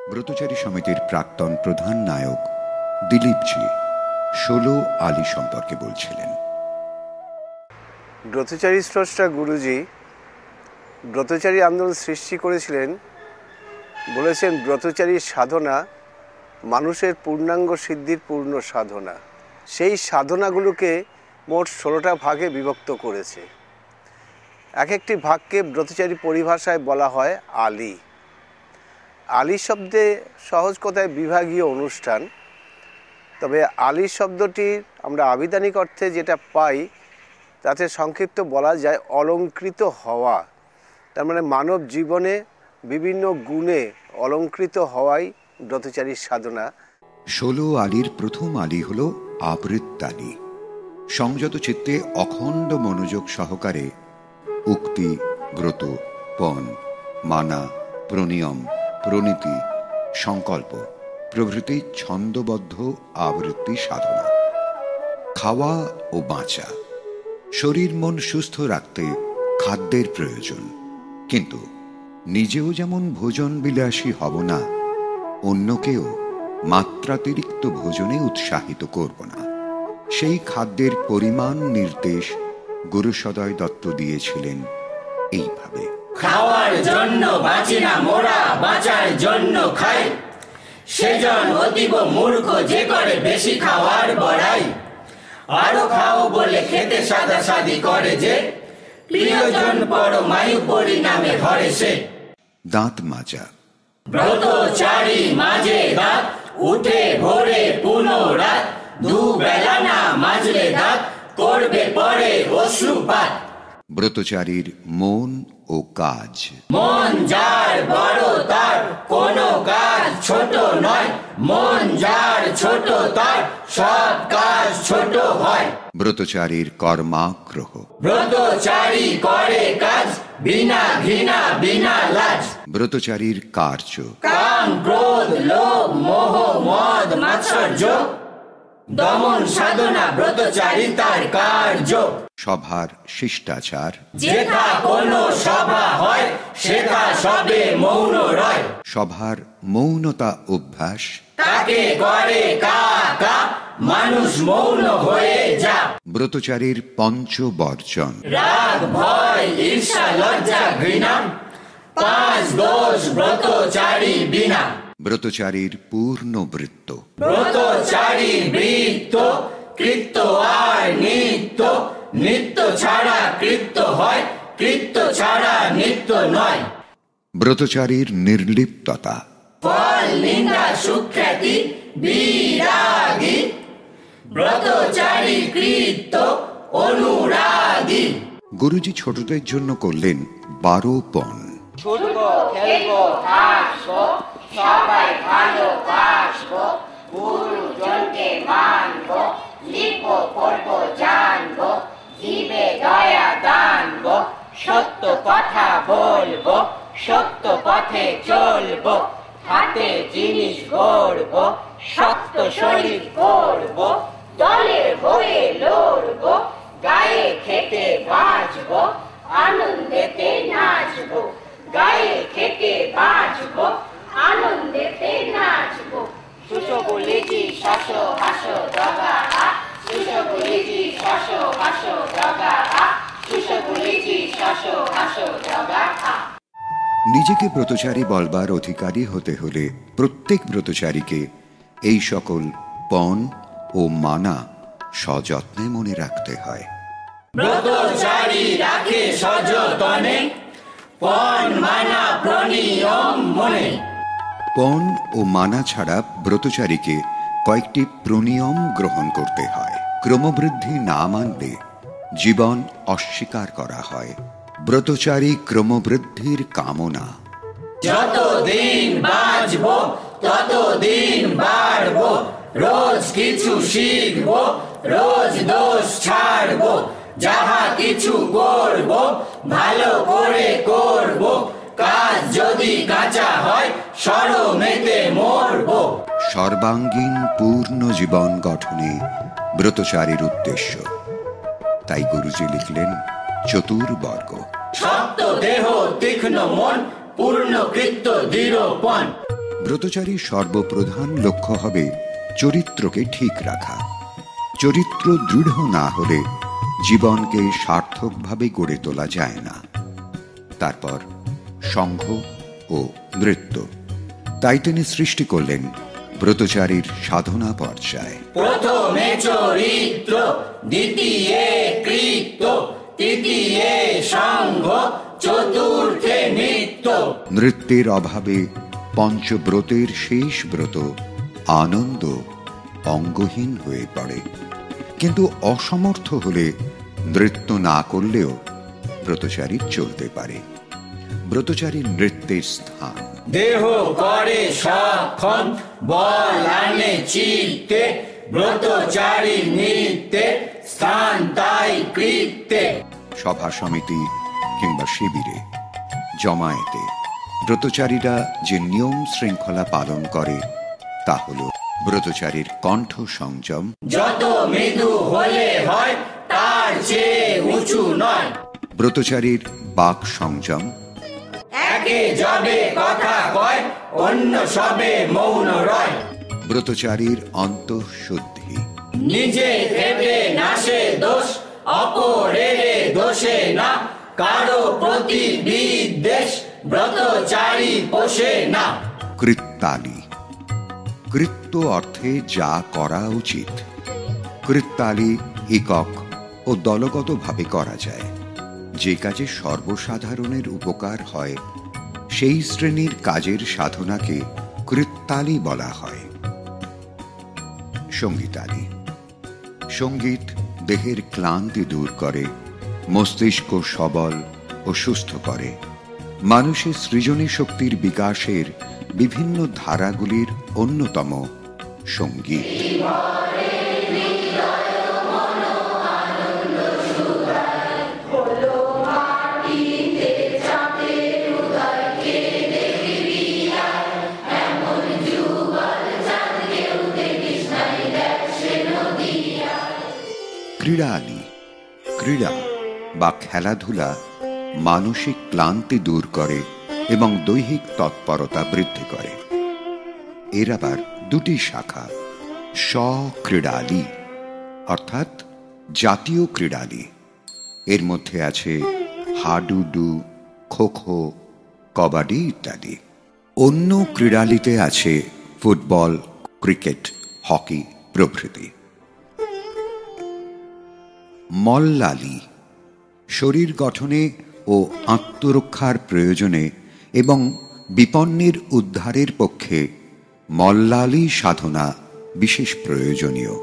ব্রতচারী সমিতির প্রাক্তন প্রধান নায়ক দিলীপজি ১৬ আলী সম্পর্কে বলছিলেন। ব্রতচারী স্রষ্টা গুরুজি ব্রতচারী আন্দোলন সৃষ্টি করেছিলেন, বলেছেন ব্রতচারীর সাধনা মানুষের পূর্ণাঙ্গ সিদ্ধির পূর্ণ সাধনা। সেই সাধনাগুলোকে মোট ১৬টা ভাগে বিভক্ত করেছে। এক একটি ভাগকে ব্রতচারী পরিভাষায় বলা হয় আলী। আলী শব্দে সহজ কথায় বিভাগীয় অনুষ্ঠান। তবে আলী শব্দটির আমরা আবিধানিক অর্থে যেটা পাই তাতে সংক্ষিপ্ত বলা যায় অলংকৃত হওয়া। তার মানে মানব জীবনে বিভিন্ন গুণে অলংকৃত হওয়াই ব্রতচারীর সাধনা। ১৬ আলীর প্রথম আলী হল আবৃত্তালী। সংযত চিত্তে অখণ্ড মনোযোগ সহকারে উক্তি, ব্রত, পণ, মানা, প্রনিয়ম, প্রণীতি, সংকল্প প্রভৃতি ছন্দবদ্ধ আবৃত্তি সাধনা। খাওয়া ও বাঁচা। শরীর মন সুস্থ রাখতে খাদ্যের প্রয়োজন, কিন্তু নিজেও যেমন ভোজন বিলাসী হব না, অন্যকেও মাত্রাতিরিক্ত ভোজনে উৎসাহিত করব না। সেই খাদ্যের পরিমাণ নির্দেশ গুরু সদয় দত্ত দিয়েছিলেন এইভাবে: খাওয়ার জন্য বাঁচি না মোরা, বাঁচার জন্য খাই। সেজন অতীব মূর্খ যে করে বেশি খাওয়ার বড়াই। আরো খাও বলে খেতে সাদা সাদি করে যে, প্রিয়জন পরমায়ু পরিণামে হরে সে। দাঁত মাজা। ব্রতচারী মাঝে দাঁত উঠে ভোরে পুনরাত, দুবেলা না মাজলে দাঁত করবে পরে অশ্রুপাত। ব্রতচারীর মন ও কাজ। মন যার বড় তার কোনো কাজ ছোট নয়, মন যার ছোট তার সব কাজ ছোট হয়। ব্রতচারীর কর্মাগ্রহ। ব্রতচারী করে কাজ বিনা ঘৃণা বিনা লাজ। ব্রতচারীর কার্য। কাম ক্রোধ লোভ মোহ মদ মাৎসর্য দমন সাধনা ব্রতচারী তার কার্য। সভার শিষ্টাচার। যেথা কোনো সভা হয় সেথা সবে মৌন রয়। সভার মৌনতা অভ্যাস। তাকে করে কা কা মানুষ মৌন হয়ে যা। ব্রতচারীর পঞ্চবর্জন। রাগ ভয় ঈর্ষা লজ্জা ঘৃণা, পাঁচ দোষ ব্রতচারী বিনা। ব্রতচারীর পূর্ণ বৃত্ত। ব্রতচারীর বৃত্ত কৃত্য আর নিত্য, নিত্য ছাড়া কৃত্য হয়, কৃত্য ছাড়া নিত্য নয়। ব্রতচারীর নির্লিপ্ততা। ফল নিন্দা সুখ্যাতি বিরাগী, ব্রতচারী কৃত্য অনুরাগী। গুরুজি ছোটদের জন্য করলেন 12 পণ। ছুটবো খেলবো হাসবো সবাই ভালোবাসবো, গুরুজনকে মানবো লিখবো পড়বো জানবো, জীবে দয়া দানবো সত্য কথা বলবো, সত্য পথে চলবো, হাতে জিনিস গড়বো শক্ত শরীর গড়বো, দলের হয়ে লড়বো গায়ে খেতে বাঁচবো, আনন্দেতে নাচবো গায়ে খেতে বাঁচবো, আনন্দেতে নাচবো। সুশোগুলিজি শশো হাসো দগা আ, সুশোগুলিজি শশো হাসো দগা আ, সুশোগুলিজি শশো হাসো দগা আ। নিজেকে ব্রতচারী বলবার অধিকারী হতে হলে প্রত্যেক ব্রতচারীকে এই সকল পণ ও মানা সযত্নে মনে রাখতে হয়। ব্রতচারী রাখে সযতনে পণ মানা প্রনিয়ম মনে। পণ ও মানা ছাড়া ব্রতচারীকে কয়েকটি প্রনিয়ম গ্রহণ করতে হয়। ক্রমবৃদ্ধি না মানলে জীবন অস্বীকার করা হয়। ব্রতচারী ক্রমবৃদ্ধির কামনা। যতদিন বাঁচবো ততদিন বাড়বো, রোজ কিছু শিখবো রোজ দোষ ছাড়বো, যাহা কিছু করবো ভালো করে করবো, কাজ যদি কাঁচা হয় শরমেতে মরবো। সর্বাঙ্গীন পূর্ণ জীবন গঠনে ব্রতচারীর উদ্দেশ্য। তাই গুরুজি লিখলেন চতুর্বর্গ। শক্ত দেহ তীক্ষ্ণ মন পূর্ণ কৃত্য দৃঢ়পণ। ব্রতচারীর সর্বপ্রধান লক্ষ্য হবে চরিত্রকে ঠিক রাখা। চরিত্র দৃঢ় না হলে জীবনকে সার্থকভাবে গড়ে তোলা যায় না। তারপর সংঘ ও নৃত্য। তাই তিনি সৃষ্টি করলেন ব্রতচারীর সাধনা পর্যায়। প্রথমে চরিত্র, দ্বিতীয় কৃত্য, তৃতীয় সংঘ, চতুর্থে নৃত্য। নৃত্যের অভাবে পঞ্চব্রতের শেষ ব্রত আনন্দ অঙ্গহীন হয়ে পড়ে। কিন্তু অসমর্থ হলে নৃত্য না করলেও ব্রতচারীর চলতে পারে। ব্রতচারীর নৃত্যের স্থান দেহ করে সক্ষম, বল আনে চিত্তে, ব্রতচারী নৃত্যে স্থান তাই কৃত্যে। সভা সমিতি কিংবা শিবিরে, জমায়েতে ব্রতচারীরা যে নিয়ম শৃঙ্খলা পালন করে তা হল ব্রতচারীর কণ্ঠ সংযম। যত মৃদু হলে হয় তার চেয়ে উঁচু নয়। ব্রতচারীর বাক সংযম। একে যবে কথা কয়, অন্য সবে মৌন রয়। ব্রতচারীর অন্তঃশুদ্ধি। নিজে ভেবে নাশে দোষ, অপরের দোষে না, কারো প্রতি বিদ্বেষ ব্রতচারী পোষে না। কৃত্তালি। কৃত্য অর্থে যা করা উচিত। কৃত্তালি একক ও দলগতভাবে করা যায়। যে কাজে সর্বসাধারণের উপকার হয় সেই শ্রেণীর কাজের সাধনাকে কৃত্তালি বলা হয়। সঙ্গীতালি। সঙ্গীত দেহের ক্লান্তি দূর করে, মস্তিষ্ক সবল ও সুস্থ করে। মানুষের সৃজনী শক্তির বিকাশের বিভিন্ন ধারাগুলির অন্যতম সঙ্গীত। ক্রীড়ালি। ক্রীড়া বা খেলাধুলা মানসিক ক্লান্তি দূর করে এবং দৈহিক তৎপরতা বৃদ্ধি করে। এর আবার দুটি শাখা, স্বক্রীড়ালি অর্থাৎ জাতীয় ক্রীড়ালি। এর মধ্যে আছে হাডুডু, খোখো, কবাডি ইত্যাদি। অন্য ক্রীড়ালিতে আছে ফুটবল, ক্রিকেট, হকি প্রভৃতি। মল্লালি। শরীর গঠনে ও আত্মরক্ষার প্রয়োজনে এবং বিপন্নের উদ্ধারের পক্ষে মল্লালি সাধনা বিশেষ প্রয়োজনীয়।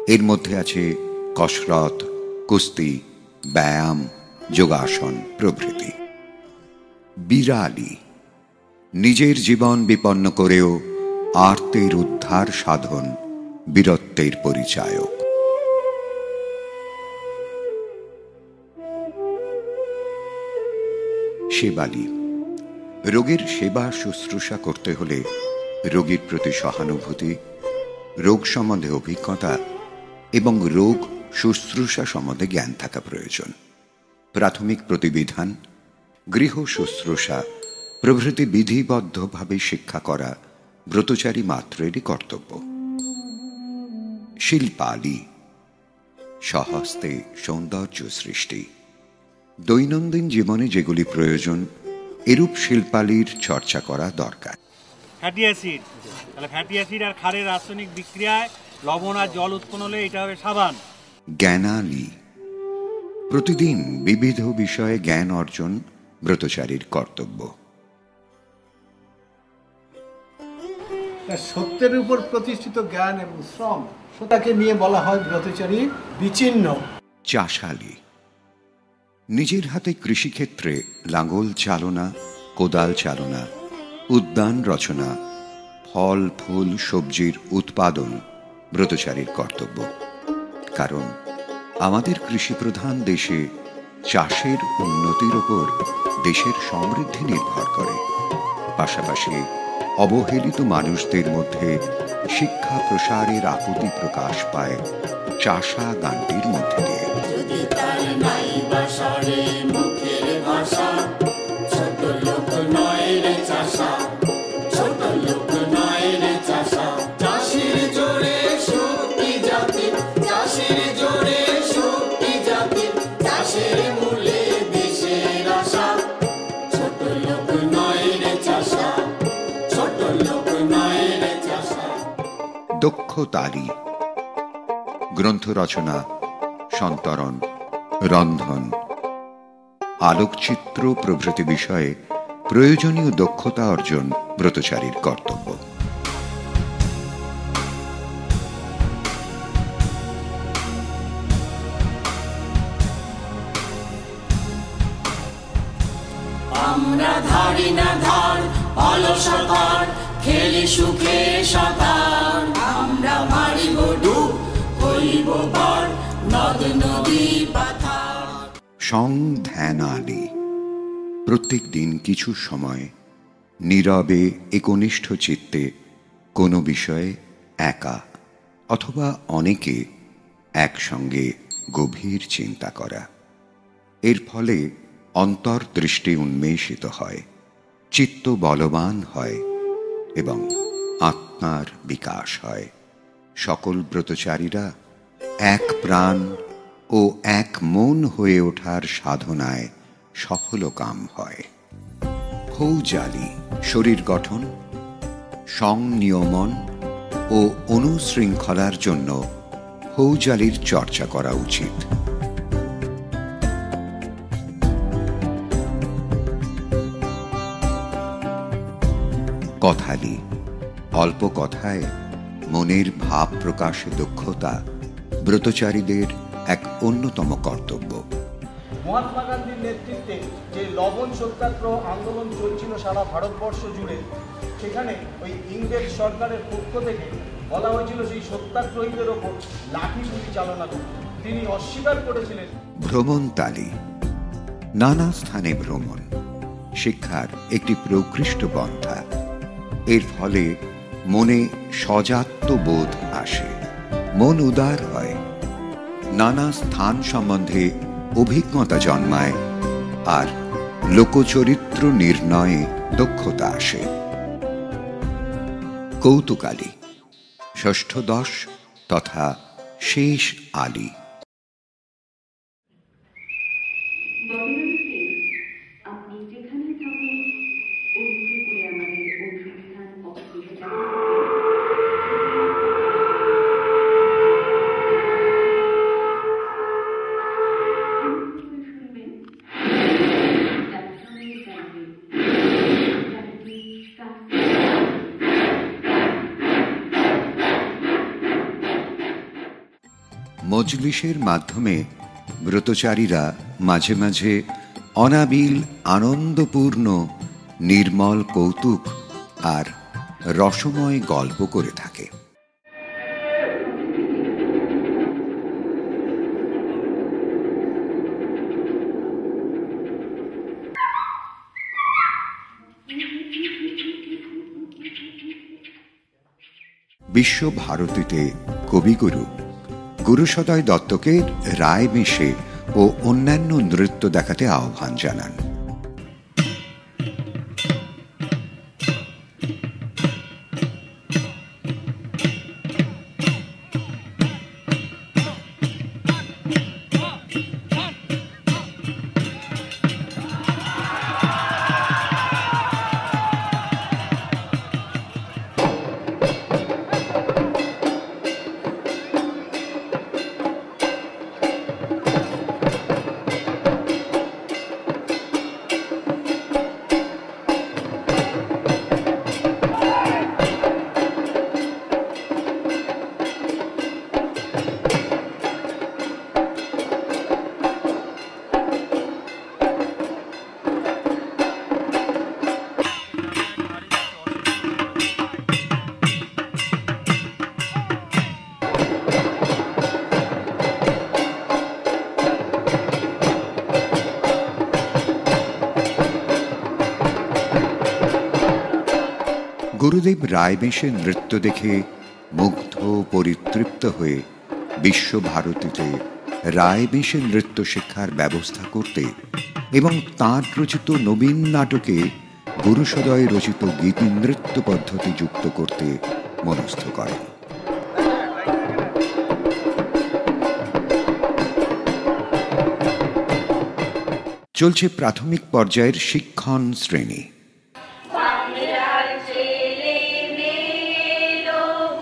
এর মধ্যে আছে কসরত, কুস্তি, ব্যায়াম, যোগাসন প্রভৃতি। বিরালি। নিজের জীবন বিপন্ন করেও আর্তের উদ্ধার সাধন বীরত্বের পরিচায়ক। সেবালি। রোগীর সেবা শুশ্রূষা করতে হলে রোগীর প্রতি সহানুভূতি, রোগ সম্বন্ধে অভিজ্ঞতা এবং রোগ শুশ্রূষা সম্বন্ধে জ্ঞান থাকা প্রয়োজন। প্রাথমিক প্রতিবিধান, গৃহ শুশ্রূষা প্রভৃতি বিধিবদ্ধভাবে শিক্ষা করা ব্রতচারী মাত্রেরই কর্তব্য। শিল্পালি। স্বহস্তে সৌন্দর্য সৃষ্টি। দৈনন্দিন জীবনে যেগুলি প্রয়োজন এরূপ শিল্পালির চর্চা করা দরকার। ফ্যাটি অ্যাসিড, তাহলে ফ্যাটি অ্যাসিড আর ক্ষারের রাসায়নিক বিক্রিয়ায় লবণ আর জল উৎপন্ন হলে এটা হবে সাবান। জ্ঞানালি। প্রতিদিন বিবিধ বিষয়ে জ্ঞান অর্জন ব্রতচারীর কর্তব্য। সত্যের উপর প্রতিষ্ঠিত জ্ঞান এবং শ্রম, সেটাকে নিয়ে বলা হয় ব্রতচারী বিচ্ছিন্ন। চাষালি। নিজের হাতে কৃষিক্ষেত্রে লাঙ্গল চালনা, কোদাল চালনা, উদ্যান রচনা, ফল ফুল সবজির উৎপাদন ব্রতচারীর কর্তব্য। কারণ আমাদের কৃষিপ্রধান দেশে চাষের উন্নতির ওপর দেশের সমৃদ্ধি নির্ভর করে। পাশাপাশি অবহেলিত মানুষদের মধ্যে শিক্ষা প্রসারের আকুতি প্রকাশ পায় চাষা গানটির মধ্যে দিয়ে। যদি তার নাই বাসারে মুখের ভাষা, ছোট লোক নয় রে চাষা, ছোট লোক দক্ষ তালি। গ্রন্থ রচনা, সন্তরণ, রন্ধন, আলোকচিত্র প্রভৃতি বিষয়ে প্রয়োজনীয় দক্ষতা অর্জন ব্রতচারীর কর্তব্য। আমরা ধারি না ধার অলসতার, খেলি সুখে সাঁতার। আমরা মারিব ডুব, হইব পার নদ নদী পাথার। সংধ্যানালি। প্রত্যেক দিন কিছু সময় নীরবে একনিষ্ঠ চিত্তে কোনো বিষয়ে একা অথবা অনেকে একসঙ্গে গভীর চিন্তা করা। এর ফলে অন্তর্দৃষ্টি উন্মেষিত হয়, চিত্ত বলবান হয় এবং আত্মার বিকাশ হয়। সকল ব্রতচারীরা এক প্রাণ ও এক মন হয়ে ওঠার সাধনায় সফলকাম হয়। ফৌজালি। শরীর গঠন, সংনিয়মন ও অনুশৃঙ্খলার জন্য ফৌজালির চর্চা করা উচিত। কথালি। অল্প কথায় মনের ভাব প্রকাশে দক্ষতা ব্রতচারীদের এক অন্যতম কর্তব্য। মহাত্মা গান্ধীর নেতৃত্বে যে লবণ সত্যাগ্রহ আন্দোলন চলছিল সারা ভারতবর্ষ জুড়ে, সেখানে ওই ইংরেজ সরকারের পক্ষ থেকে বলা হয়েছিল সেই সত্যাগ্রহীদের ওপর লাঠিগুলি চালনা করতে। তিনি অস্বীকার করেছিলেন। ভ্রমণতালি। নানা স্থানে ভ্রমণ শিক্ষার একটি প্রকৃষ্ট পন্থা। এর ফলে মনে সজাত্যবোধ আসে, মন উদার হয়, নানা স্থান সম্বন্ধে অভিজ্ঞতা জন্মায় আর লোকচরিত্র নির্ণয়ে দক্ষতা আসে। কৌতুকালি। ষষ্ঠদশ তথা শেষ আলি। আপনি যেখানেই থাকুন অনুগ্রহ করে আমাদের অনুষ্ঠান অবশ্যই মজলিসের মাধ্যমে ব্রতচারীরা মাঝে মাঝে অনাবিল আনন্দপূর্ণ নির্মল কৌতুক আর রসময় গল্প করে থাকে। বিশ্বভারতীতে কবিগুরু গুরুসদয় দত্তকে রায় মিশে ও অন্যান্য নৃত্য দেখাতে আহ্বান জানান। গুরুদেব রায়বেশে নৃত্য দেখে মুগ্ধ পরিতৃপ্ত হয়ে বিশ্বভারতীতে রায়বেশে নৃত্য শিক্ষার ব্যবস্থা করতে এবং তাঁর রচিত নবীন নাটকে গুরুসদয় রচিত গীতি নৃত্য পদ্ধতি যুক্ত করতে মনস্থ করেন। চলছে প্রাথমিক পর্যায়ের শিক্ষণ শ্রেণী। বাংলার ছেলে মেয়ে লোক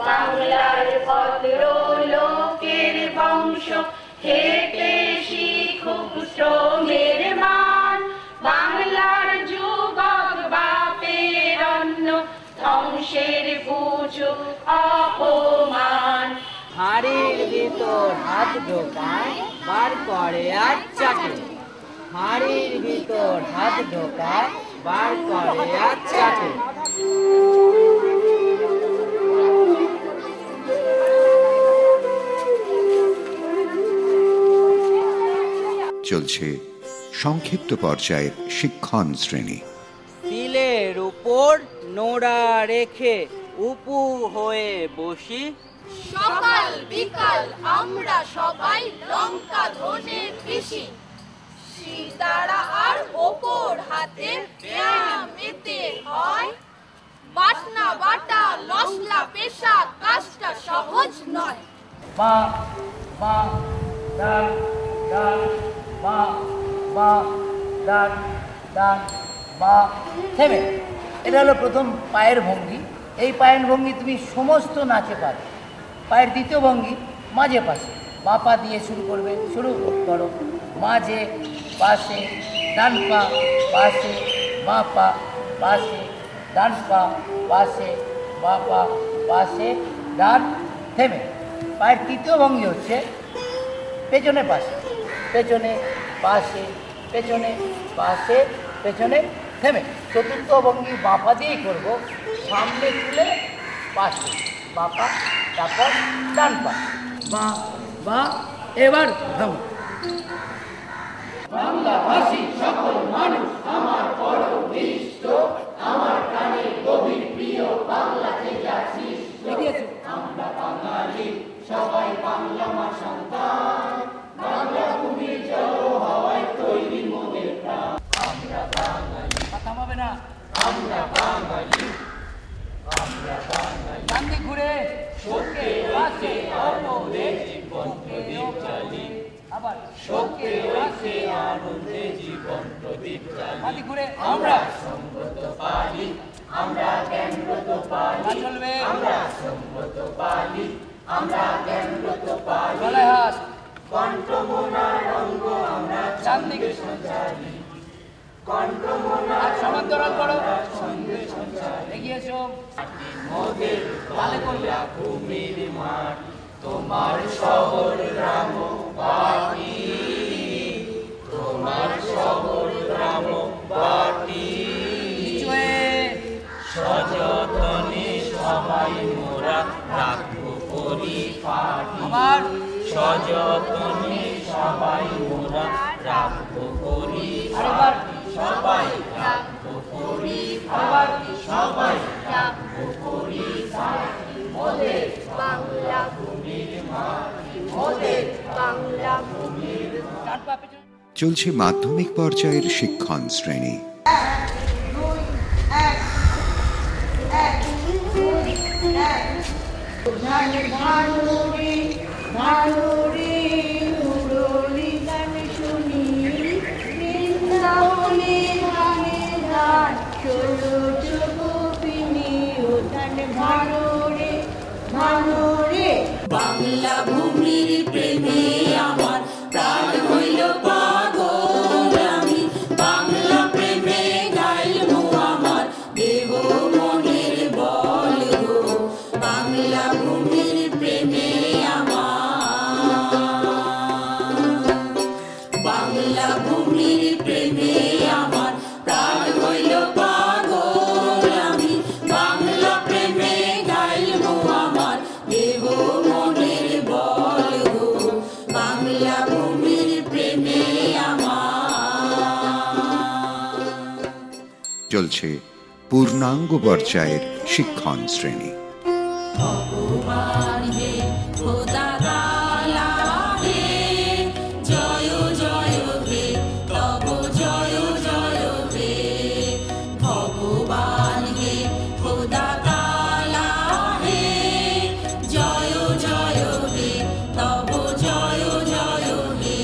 বাংলার পত্র লোকের বংশ হেঁটে শিখুক শ্রমের মান। বাংলার যুবক বাপের অন্ন ধ্বংসের বুঝুক অপমান। হাড়ির ভিতর হাত ঢোকায় বার করে আর চাটে, হাড়ির ভিতর হাত ঢোকায় বার করে আর চাটে। চলছে সংক্ষিপ্ত পর্যায়ের শিক্ষণ শ্রেণী। তিলের উপর নোড়া রেখে উপু হয়ে বসি, সকাল বিকাল আমরা সবাই লঙ্কা ধনে পিষি। শিরদাঁড়া আর ওপর হাতে ব্যায়াম এতে হয়, বাটনা বাটা মশলা পেশা কাজটা সহজ নয়। মা মা ডান ডান মা মা ডান ডান মা। থেমে, এটা হলো প্রথম পায়ের ভঙ্গি। এই পায়ের ভঙ্গি তুমি সমস্ত নাচে পাবে। পায়ের দ্বিতীয় ভঙ্গি মাঝে পাশে, বা পা দিয়ে শুরু করবে। শুরু করো, মাঝে পাশে ডান পা পাশে বা পা পাশে ডান পা পাশে বা পা পাশে ডান। থেমে। পায়ের তৃতীয় ভঙ্গি হচ্ছে পেছনে পাশে, পেছনে পাশে পেছনে পাশে পেছনে। থেমে। চতুর্থ ভঙ্গি বাঁপা দিয়েই করবো, সামনে তুলে পাশে বাঁপা, তারপর ডান পা বা বা। এবার থামো। বাংলাভাষী সকল মানুষ আমার পরম ইষ্ট, আমার প্রাণে গভীর প্রিয় বাংলা থেকে আসিস। আমরা বাঙালি সবাই বাংলা মা সন্তান, বাংলা ভূমির জল হওয়ায় তৈরি মনের প্রাণ। আমরা বাঙালি, কথা হবে না, আমরা বাঙালি, আমরা বাঙালি। গান্ধী ঘুরে শোকে আসে অপরে জীবনকে চালি, আবার শোকে আসে আনন্দে জীবন প্রদীপ চালি। ঘুরে আমরা সম্মত পালি, আমরা জ্ঞানব্রত পালি, চলবে আমরা সম্মত পালি, আমরা জ্ঞানব্রত পালি। গলায় হাত, কণ্ঠমোনার অঙ্গ আমরা চান্দিকে সঞ্চারি, কণ্ঠমোনার সমান্তরাল করো সঙ্গে সঞ্চারি। এগিয়ে এসো, মোদের তালে করবে ভূমির মাঠ, তোমার শহর গ্রাম বাটি, তোমার শহর গ্রাম বাটি। সযতনে সবাই মোরা রাখবো পরিপাটি, আমার সযতনে সবাই মোরা রাখবো পরিপাটি, সবাই রাখবো পরিপাটি, সবাই রাখবো পরিপাটি। মোদের বাংলা ভূমির মাটি, মোদের বাংলা ভূমির। চলছে মাধ্যমিক পর্যায়ের শিক্ষণ শ্রেণী। বাংলা ভূমির প্রেমে আমার প্রাণ হইল পাগল, আমি বাংলা প্রেমে গাইল আমার দেহ মনের বল গো। বাংলা ভূমির প্রেমে আমার, বাংলা ভূমির প্রেমে আমার প্রাণ হইল পাগল, আমি বাংলা প্রেমে গাইল আমার দেহ মনের বল গো। বাংলা ভূমির প্রেমে আমার। চলছে পূর্ণাঙ্গ পর্যায়ের শিক্ষণ শ্রেণী। ভগবান হে খোদা তাআলা হে, জয় জয় হে তব জয় জয় হে। ভগবান হে খোদা তাআলা হে, জয় জয় হে তব জয় জয় হে।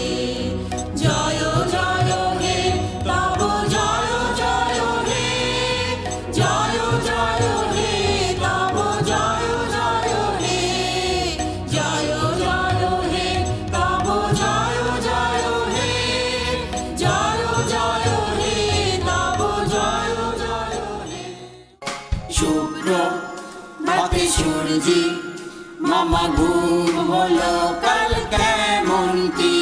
জয় জয় হে তব জয় জয় হে, জয় জয় হে তব জয় জয় সূর্যি মামা ঘুম হলো কাল কেমনটি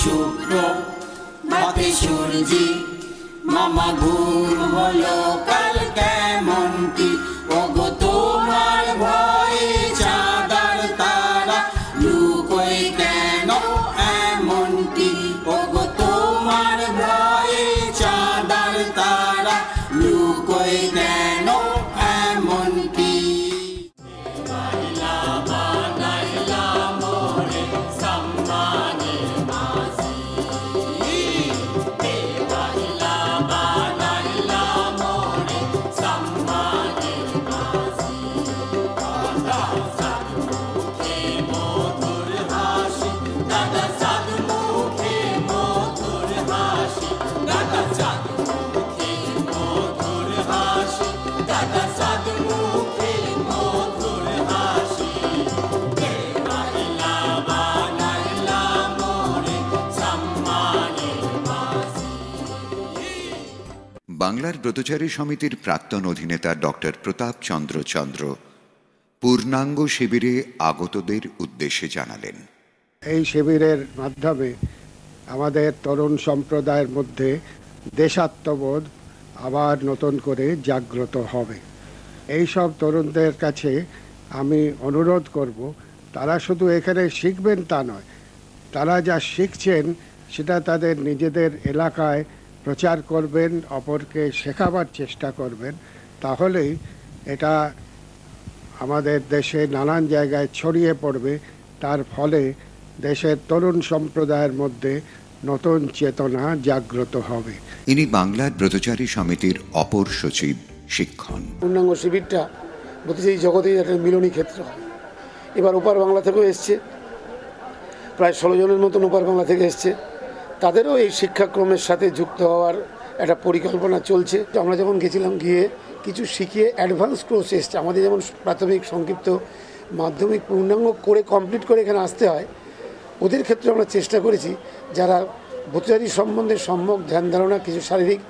শুক্র বাতে সূর্যি মামা ঘুম হলো কাল কেমনটি ওগো তোমার ভয়ে চাঁদার তারা লুকোয় কেন এমনটি ওগো তোমার ভয়ে চাঁদার তারা লুকোয় কেন এমনটি বাংলার ব্রতচারী সমিতির প্রাক্তন অধিনেতা ডক্টর প্রতাপচন্দ্র চন্দ্র পূর্ণাঙ্গ শিবিরে আগতদের উদ্দেশ্যে জানালেন, এই শিবিরের মাধ্যমে আমাদের তরুণ সম্প্রদায়ের মধ্যে দেশাত্মবোধ আবার নতুন করে জাগ্রত হবে। এই সব তরুণদের কাছে আমি অনুরোধ করব, তারা শুধু এখানে শিখবেন তা নয়, তারা যা শিখছেন সেটা তাদের নিজেদের এলাকায় প্রচার করবেন, অপরকে শেখাবার চেষ্টা করবেন। তাহলেই এটা আমাদের দেশে নানান জায়গায় ছড়িয়ে পড়বে। তার ফলে দেশের তরুণ সম্প্রদায়ের মধ্যে নতুন চেতনা জাগ্রত হবে। ইনি বাংলার ব্রতচারী সমিতির অপর সচিব শিক্ষণ। পূর্ণাঙ্গ শিবিরটা ব্রতচারী জগতেই একটা মিলনী ক্ষেত্র হয়। এবার ওপার বাংলা থেকেও এসছে, প্রায় 16 জনের মতন ওপার বাংলা থেকে এসছে। তাদেরও এই শিক্ষাক্রমের সাথে যুক্ত হওয়ার একটা পরিকল্পনা চলছে। আমরা যখন গেছিলাম, গিয়ে কিছু শিখিয়ে অ্যাডভান্স কোর্স এসছে। আমাদের যেমন প্রাথমিক, সংক্ষিপ্ত, মাধ্যমিক পূর্ণাঙ্গ করে কমপ্লিট করে এখানে আসতে হয়, ওদের ক্ষেত্রে আমরা চেষ্টা করেছি যারা ব্রতচারী সম্বন্ধে সম্যক ধ্যান ধারণা, কিছু শারীরিক,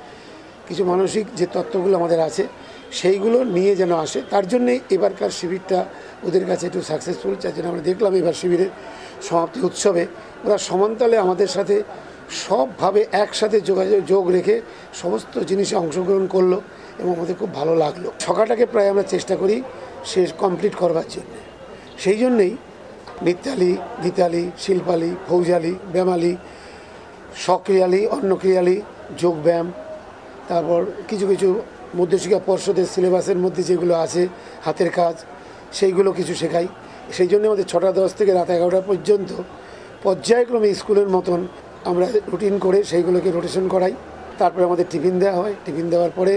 কিছু মানসিক যে তত্ত্বগুলো আমাদের আছে সেইগুলো নিয়ে যেন আসে। তার জন্যে এবারকার শিবিরটা ওদের কাছে একটু সাকসেসফুল। যার জন্য আমরা দেখলাম এবার শিবিরের সমাপ্তি উৎসবে ওরা সমানতালে আমাদের সাথে সবভাবে একসাথে যোগ রেখে সমস্ত জিনিসে অংশগ্রহণ করলো এবং আমাদের খুব ভালো লাগলো। ছকাটাকে প্রায় আমরা চেষ্টা করি শেষ কমপ্লিট করবার জন্য। সেই জন্যেই নিত্যালি, গীতালি, শিল্পালি, ফৌজালি, ব্যায়ামালি, সক্রিয়ালি, অন্নক্রিয়ালি, যোগব্যায়াম, তারপর কিছু কিছু মধ্যশিক্ষা পর্ষদের সিলেবাসের মধ্যে যেগুলো আছে হাতের কাজ, সেইগুলো কিছু শেখাই। সেই জন্য আমাদের 6টা 10 থেকে রাত 11টা পর্যন্ত পর্যায়ক্রমে স্কুলের মতন আমরা রুটিন করে সেইগুলোকে রোটেশন করাই। তারপরে আমাদের টিফিন দেওয়া হয়। টিফিন দেওয়ার পরে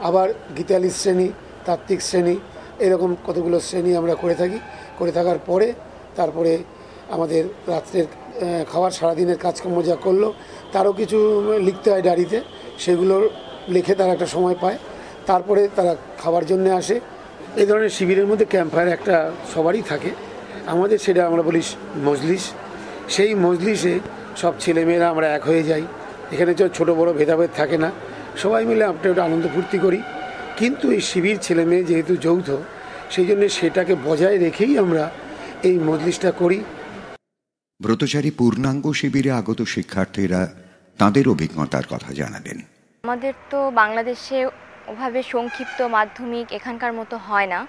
আবার গীতালি শ্রেণী, তাত্ত্বিক শ্রেণী, এরকম কতগুলো শ্রেণী আমরা করে থাকি। করে থাকার পরে তারপরে আমাদের রাত্রের খাওয়ার, সারাদিনের কাজকর্ম যা করলো তারও কিছু লিখতে হয় ডায়েরিতে, সেগুলো লিখে তারা একটা সময় পায়। তারপরে তারা খাওয়ার জন্য আসে। এই ধরনের শিবিরের মধ্যে ক্যাম্প ফায়ার একটা সবারই থাকে। আমাদের সেটা আমরা বলি মজলিস। সেই মজলিসে সব ছেলেমেয়েরা আমরা এক হয়ে যাই। এখানে ছোটো বড়ো ভেদাভেদ থাকে না, সবাই মিলে আমরা একটা আনন্দ ফুর্তি করি। কিন্তু এই শিবির ছেলেমেয়ে যেহেতু যৌথ, সেই জন্য সেটাকে বজায় রেখেই আমরা এই মজলিসটা করি। ব্রতচারী পূর্ণাঙ্গ শিবিরে আগত শিক্ষার্থীরা তাদের অভিজ্ঞতার কথা জানালেন। আমাদের তো বাংলাদেশে ওভাবে সংক্ষিপ্ত মাধ্যমিক এখানকার মতো হয় না,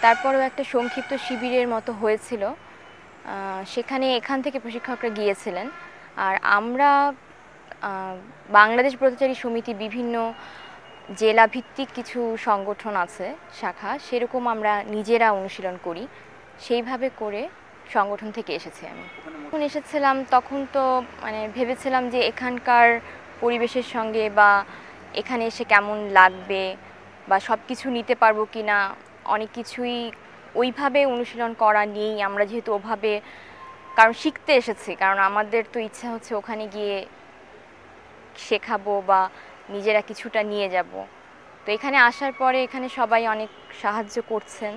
তারপরেও একটা সংক্ষিপ্ত শিবিরের মতো হয়েছিল। সেখানে এখান থেকে প্রশিক্ষকরা গিয়েছিলেন। আর আমরা বাংলাদেশ ব্রতচারী সমিতি বিভিন্ন জেলাভিত্তিক কিছু সংগঠন আছে শাখা, সেরকম আমরা নিজেরা অনুশীলন করি। সেইভাবে করে সংগঠন থেকে এসেছি। আমি যখন এসেছিলাম তখন তো ভেবেছিলাম যে এখানকার পরিবেশের সঙ্গে বা এখানে এসে কেমন লাগবে বা সব কিছু নিতে পারবো কি না, অনেক কিছুই ওইভাবে অনুশীলন করা নেই। আমরা যেহেতু ওভাবে কারণ শিখতে এসেছি, কারণ আমাদের তো ইচ্ছা হচ্ছে ওখানে গিয়ে শেখাবো বা নিজেরা কিছুটা নিয়ে যাব। তো এখানে আসার পরে এখানে সবাই অনেক সাহায্য করছেন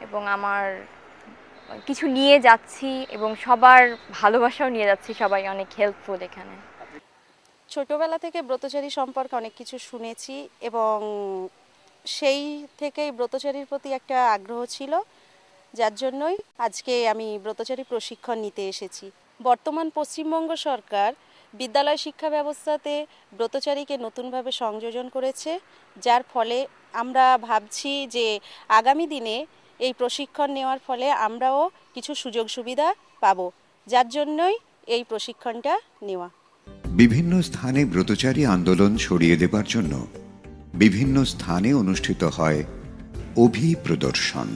এবং আমার কিছু নিয়ে যাচ্ছি এবং সবার ভালোবাসাও নিয়ে যাচ্ছি। সবাই অনেক হেল্পফুল এখানে। ছোটবেলা থেকে ব্রতচারী সম্পর্কে অনেক কিছু শুনেছি এবং সেই থেকেই ব্রতচারীর প্রতি একটা আগ্রহ ছিল। যার জন্যই আজকে আমি ব্রতচারী প্রশিক্ষণ নিতে এসেছি। বর্তমান পশ্চিমবঙ্গ সরকার বিদ্যালয় শিক্ষা ব্যবস্থাতে ব্রতচারীকে নতুনভাবে সংযোজন করেছে, যার ফলে আমরা ভাবছি যে আগামী দিনে এই প্রশিক্ষণ নেওয়ার ফলে আমরাও কিছু সুযোগ সুবিধা পাব, যার জন্যই এই প্রশিক্ষণটা নেওয়া। বিভিন্ন স্থানে ব্রতচারী আন্দোলন ছড়িয়ে দেবার জন্য বিভিন্ন স্থানে অনুষ্ঠিত হয় অভিপ্রদর্শন।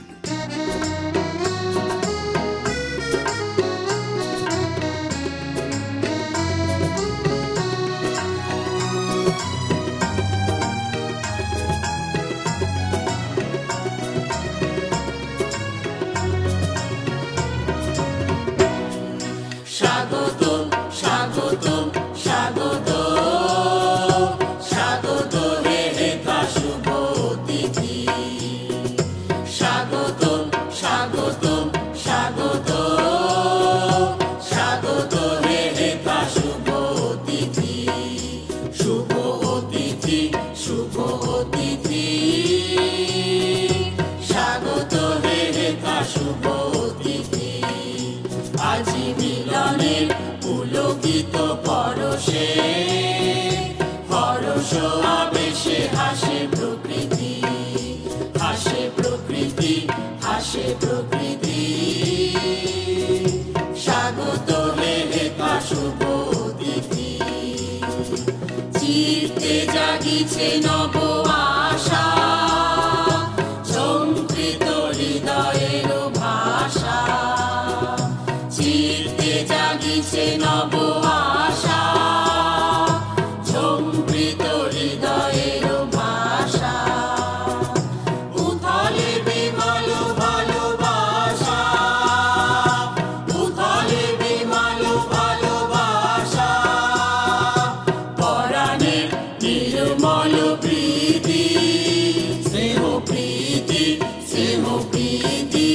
জাগিছে নব আশা, ঝঙ্কৃত হৃদয়ের ভাষা। চিত্তে জাগিছে নব আশা, ঝঙ্কৃত হৃদয়ের ভাষা। উথলে বিমল ভালোবাসা, উথলে বিমল ভালোবাসা। পরাণের নির্মল প্রীতি, স্নেহ প্রীতি, স্নেহ প্রীতি।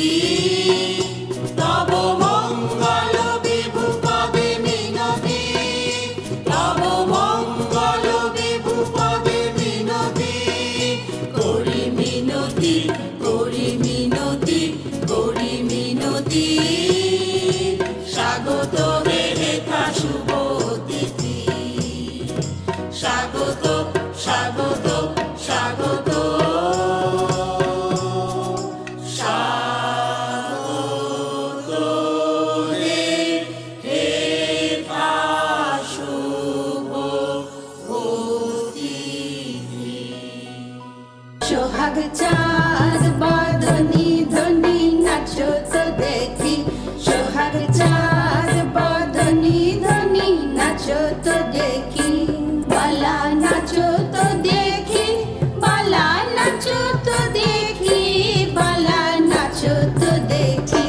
তব মঙ্গল বিভু পদে মিনতি, তব মঙ্গল বিভু পদে মিনতি। করি মিনতি, করি মিনতি, করি মিনতি। স্বাগত হে হেথা শুভ অতিথি, স্বাগত, স্বাগত, স্বাগত, স্বাগত হে হেথা শুভ অতিথি। সোহাগ চাঁদ বদনি ধ্বনি নাচো তো দেখি, সোহাগ চাঁদ বদনি ধ্বনি নাচো তো দেখি। বালা নাচো তো দেখি, বালা নাচো তো দেখি, বালা নাচো তো দেখি,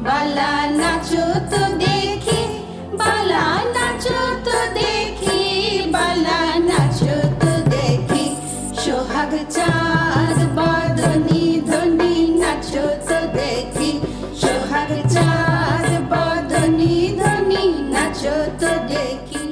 বালা নাচো তো দেখি, বালা নাচো তো দেখি, বালা নাচো তো দেখি। সোহাগ চাঁদ বদনি ধ্বনি নাচো তো দেখি, সোহাগ চাঁদ বদনি ধ্বনি নাচো তো দেখি।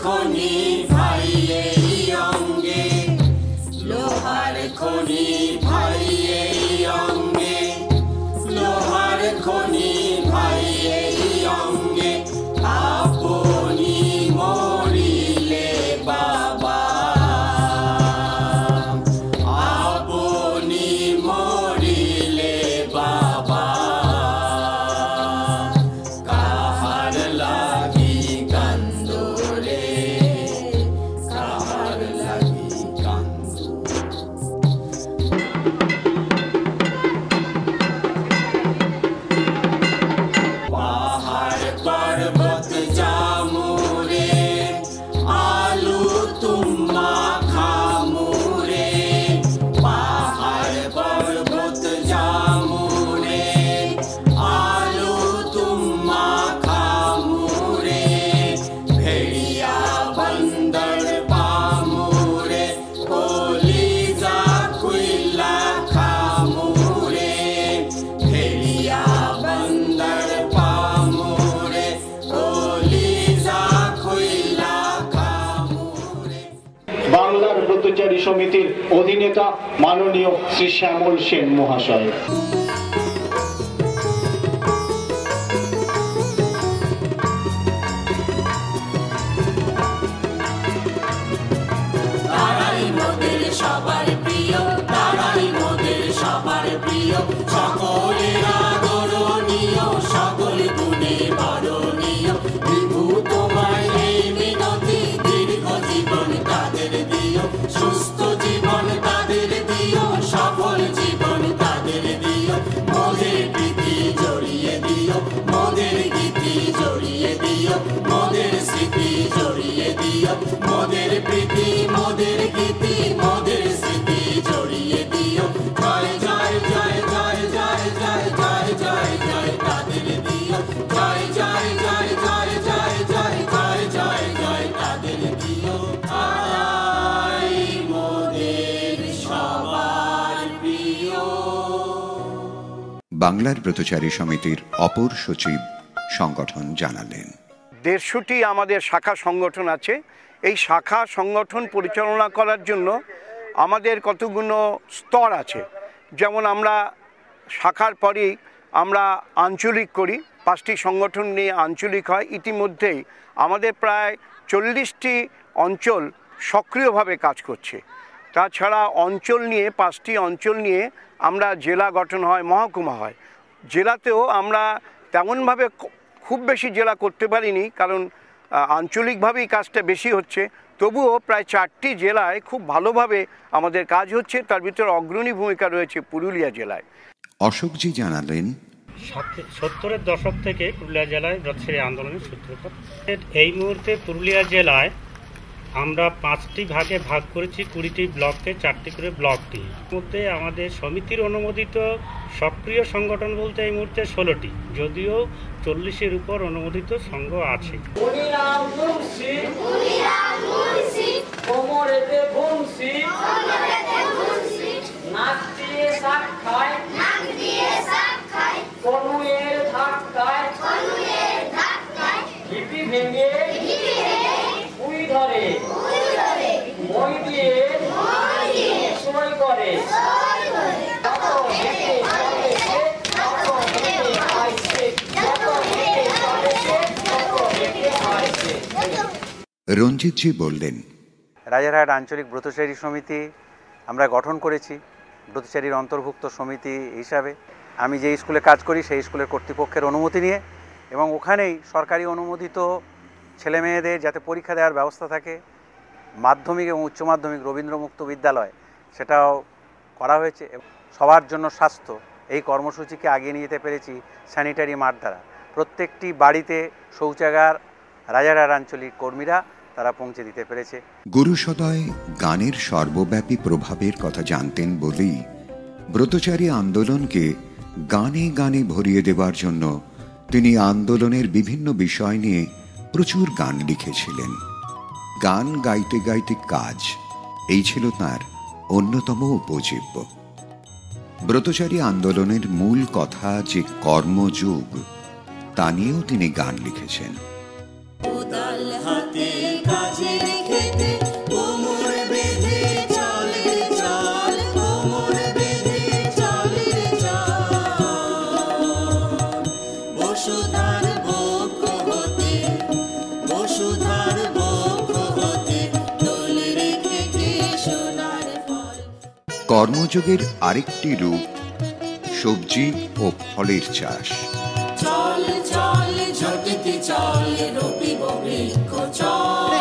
খনি ভাই এই অঙ্গে, লোহার খনি ভাই এই অঙ্গে, লোহার খনি ভাই এই অঙ্গে, আপনি মরিলে বাবা, আপনি মরিলে বাবা, কাহার লাগি কান্দরে, কাহার লাগি কান্দ। পাহাড় পর্বত জামুরে, আলু তুম্মা খামুরে, পাহাড় পর্বত জামুরে, আলু তুম্মা খামুরে, ভেড়িয়া বন্দর পামুরে, কলিজা কুইলা খামুরে, ভেড়িয়া বন্দর পামুরে, কলিজা কুইলা খামুরে। বাংলার ব্রতচারী সমিতির অধিনেতা মাননীয় শ্রী শ্যামল সেন মহাশয়। তারাই মোদের সবার প্রিয়, তারাই মোদের সবার প্রিয়, সকলের আদরণীয়, সকল গুণে বরণীয়, বিভু তোমায় এই মিনতি, দীর্ঘ জীবন তাদের দিও, সুস্থ জীবন তাদের দিও, সফল জীবন তাদের দিও, মোদের প্রীতি জড়িয়ে দিও, মোদের গীতি জড়িয়ে দিও, মোদের স্মৃতি জড়িয়ে দিও, মোদের প্রীতি মোদের গীতি মোদের স্মৃতি জড়িয়ে দিও, জয় জয় জয় জয় জয় জয় জয় জয় জয় তাদের দিও, জয় জয় জয় জয় জয় জয় জয় জয় জয় তাদের দিও, তারাই মোদের সবার প্রিয়। বাংলার ব্রতচারী সমিতির অপর সচিব সংগঠন জানালেন, 150টি আমাদের শাখা সংগঠন আছে। এই শাখা সংগঠন পরিচালনা করার জন্য আমাদের কতগুলো স্তর আছে। যেমন আমরা শাখার পরেই আমরা আঞ্চলিক করি, 5টি সংগঠন নিয়ে আঞ্চলিক হয়। ইতিমধ্যেই আমাদের প্রায় 40টি অঞ্চল সক্রিয়ভাবে কাজ করছে। তাছাড়া অঞ্চল নিয়ে 5টি অঞ্চল নিয়ে আমরা জেলা গঠন হয়, মহকুমা হয়। জেলাতেও আমরা তেমনভাবে খুব বেশি জেলা করতে পারিনি, কারণ আঞ্চলিকভাবেই কাজটা বেশি হচ্ছে। তবুও প্রায় 4টি জেলায় খুব ভালোভাবে আমাদের কাজ হচ্ছে। তার ভিতরে অগ্রণী ভূমিকা রয়েছে পুরুলিয়া জেলায়। অশোকজি জানালেন, 70-এর দশক থেকে পুরুলিয়া জেলায় ব্রতচারী আন্দোলনের সূত্রপাত। এই মুহূর্তে পুরুলিয়া জেলায় আমরা 5টি ভাগে ভাগ করেছি, 20টি ব্লককে 4টি করে ব্লক নিয়ে। এর মধ্যে আমাদের সমিতির অনুমোদিত সক্রিয় সংগঠন বলতে এই মুহূর্তে 16টি, যদিও 40-এর উপর অনুমোদিত সংঘ আছে। রঞ্জিতজি বললেন, রাজারহাট আঞ্চলিক ব্রতচারী সমিতি আমরা গঠন করেছি ব্রতচারীর অন্তর্ভুক্ত সমিতি হিসাবে। আমি যে স্কুলে কাজ করি সেই স্কুলের কর্তৃপক্ষের অনুমতি নিয়ে, এবং ওখানেই সরকারি অনুমোদিত ছেলে মেয়েদের যাতে পরীক্ষা দেওয়ার ব্যবস্থা থাকে, মাধ্যমিক এবং উচ্চ মাধ্যমিক রবীন্দ্রমুক্ত বিদ্যালয় সেটাও করা হয়েছে। সবার জন্য স্বাস্থ্য এই কর্মসূচিকে আগিয়ে নিয়ে যেতে পেরেছি স্যানিটারি মাঠ দ্বারা। প্রত্যেকটি বাড়িতে শৌচাগার রাজারহাট আঞ্চলিক কর্মীরা তারা পৌঁছে দিতে পেরেছে। গুরুসদয় গানের সর্বব্যাপী প্রভাবের কথা জানতেন বলেই ব্রতচারী আন্দোলনকে গানে গানে ভরিয়ে দেবার জন্য তিনি আন্দোলনের বিভিন্ন বিষয় নিয়ে প্রচুর গান লিখেছিলেন। গান গাইতে গাইতে কাজ, এই ছিল তাঁর অন্যতম উপজীব্য। ব্রতচারী আন্দোলনের মূল কথা যে কর্মযুগ, তা নিয়েও তিনি গান লিখেছেন। উদাল হাতে কাজের খেতে কোমর বেঁধে চল রে চল, কোমর বেঁধে চল রে চল। বসুধার বক্ষ হতে, বসুধার বক্ষ হতে দোল রে খেটে সোনার ফল। কর্মযোগের আরেকটি রূপ সবজি ও ফলের চাষ। চল চল ঝটিতে চল রবিব বৃক্ষ চল,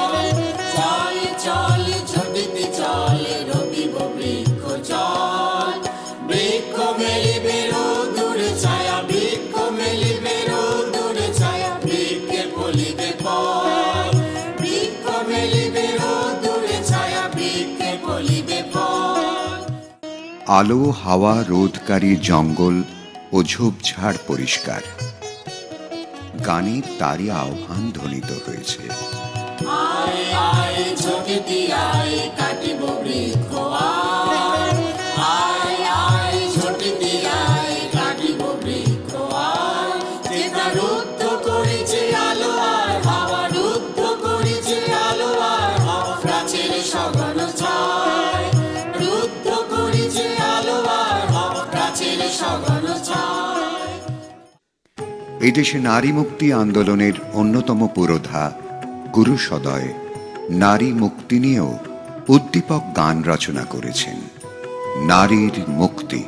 চল চল ঝটিতে চল রবিব বৃক্ষ চল। বৃক্ষ মেলিবে রোদুরে ছায়া, বৃক্ষ মেলিবে রোদুরে ছায়া, বৃক্ষে ফলিবে ফল। বৃক্ষ মেলিবে রোদুরে ছায়া, বৃক্ষে ফলিবে ফল। আলো হাওয়া রোধকারী জঙ্গল ও ঝোপঝাড় পরিষ্কার, গানে তারই আহ্বান ধ্বনিত হয়েছে। আয় আয় ঝটিতে আয় কাটিব বৃক্ষ আয়, আয় আয় ঝটিতে আয় কাটিব বৃক্ষ আয়। যেটা রুদ্ধ করেছে আলো আর হাওয়া, রুদ্ধ করেছে আলো আর হাওয়া, গাছের সঘন ছায়। রুদ্ধ করেছে আলো আর হাওয়া, গাছের সঘন ছায়। এদেশে নারী মুক্তি আন্দোলনের অন্যতম পুরোধা গুরুসদয় নারী মুক্তি নিয়েও উদ্দীপক গান রচনা করেছেন। নারীর মুক্তি।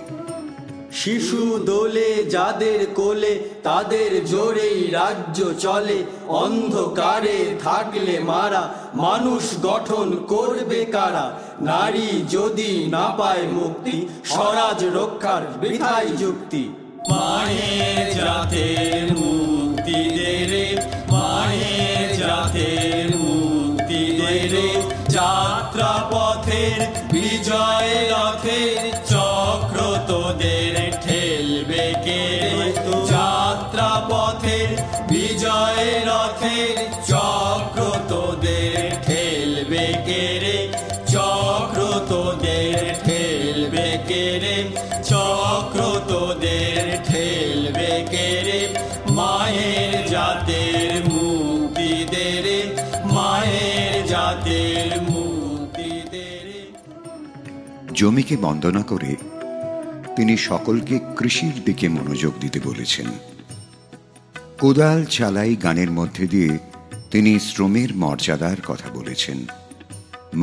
শিশু দোলে যাদের কোলে তাদের জোরেই রাজ্য চলে, অন্ধকারে থাকলে মারা মানুষ গঠন করবে কারা? নারী যদি না পায় মুক্তি স্বরাজ রক্ষার বৃথাই যুক্তি। মায়ের জাতের মুক্তি দে রে, মায়ের জাতের মুক্তি দে রে, যাত্রা পথের বিজয় রথের চক্র তোদের ঠেলবে কে রে? যাত্রা পথের বিজয় রথের চক্র তোদের ঠেলবে কে রে? চক্র তোদের ঠেলবে কে রে? চক্র তোদের ঠেলবে কে রে? মায়ের জাতের মুক্তি দে রে, মায়ের জাতের মুক্তি দে রে। জমিকে বন্দনা করে তিনি সকলকে কৃষির দিকে মনোযোগ দিতে বলেছেন। কোদাল চালাই গানের মধ্যে দিয়ে তিনি শ্রমের মর্যাদার কথা বলেছেন।